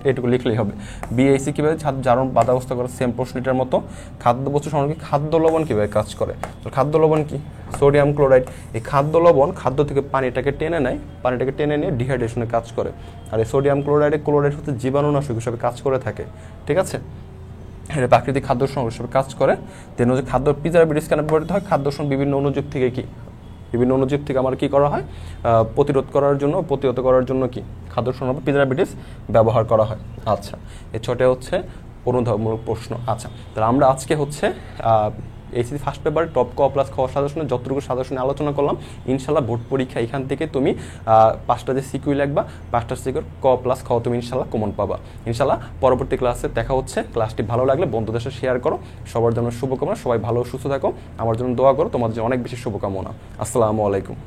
এইটুকু লিখলেই হবে। বিএসি কীভাবে জারণ বাধাগ্রস্ত করে, সেম প্রশ্নটার মতো। খাদ্যবস্তু সংরক্ষণ, খাদ্য লবণ কীভাবে কাজ করে? তো খাদ্য লবণ কি? Sodium chloride. এই খাদ্য লবণ খাদ্য থেকে পানিটাকে টেনে নেয়, পানিটাকে টেনে নিয়ে ডিহাইড্রেশনে কাজ করে। আর এই সোডিয়াম ক্লোরাইড হচ্ছে জীবাণুনাশক হিসাবে কাজ করে থাকে, ঠিক আছে? এটা প্রাকৃতিক খাদ্য সংরক্ষণ হিসেবে কাজ করে। দেন হচ্ছে খাদ্য প্রিজারভেটিভস কেন ব্যবহৃত হয়? খাদ্য বিভিন্ন অণুজীব থেকে কি, বিভিন্ন অণুজীব থেকে আমার কি করা হয়, প্রতিরোধ করার জন্য, প্রতিহত করার জন্য কি খাদ্য সংরক্ষণ প্রিজারভেটিভস ব্যবহার করা হয়। আচ্ছা, এই ছোটে হচ্ছে অনুধাবনমূলক প্রশ্ন। আচ্ছা, তাহলে আমরা আজকে হচ্ছে এইচএসসি ফার্স্ট পেপারে টপ ক প্লাস খ সাজেশনে যতটুকু সাজেশনে আলোচনা করলাম, ইনশাল্লাহ বোর্ড পরীক্ষা এখান থেকে তুমি 5টা যে সিকিউ লিখবা, 5টা সিকিউর ক প্লাস খ তুমি ইনশাল্লাহ কমন পাবা। ইনশাল্লাহ পরবর্তী ক্লাসে দেখা হচ্ছে। ক্লাসটি ভালো লাগলে বন্ধুদের সাথে শেয়ার করো। সবার জন্য শুভকামনা, সবাই ভালো সুস্থ থাকো, আমার জন্য দোয়া করো, তোমাদের জন্য অনেক বেশি শুভকামনা। আসসালামু আলাইকুম।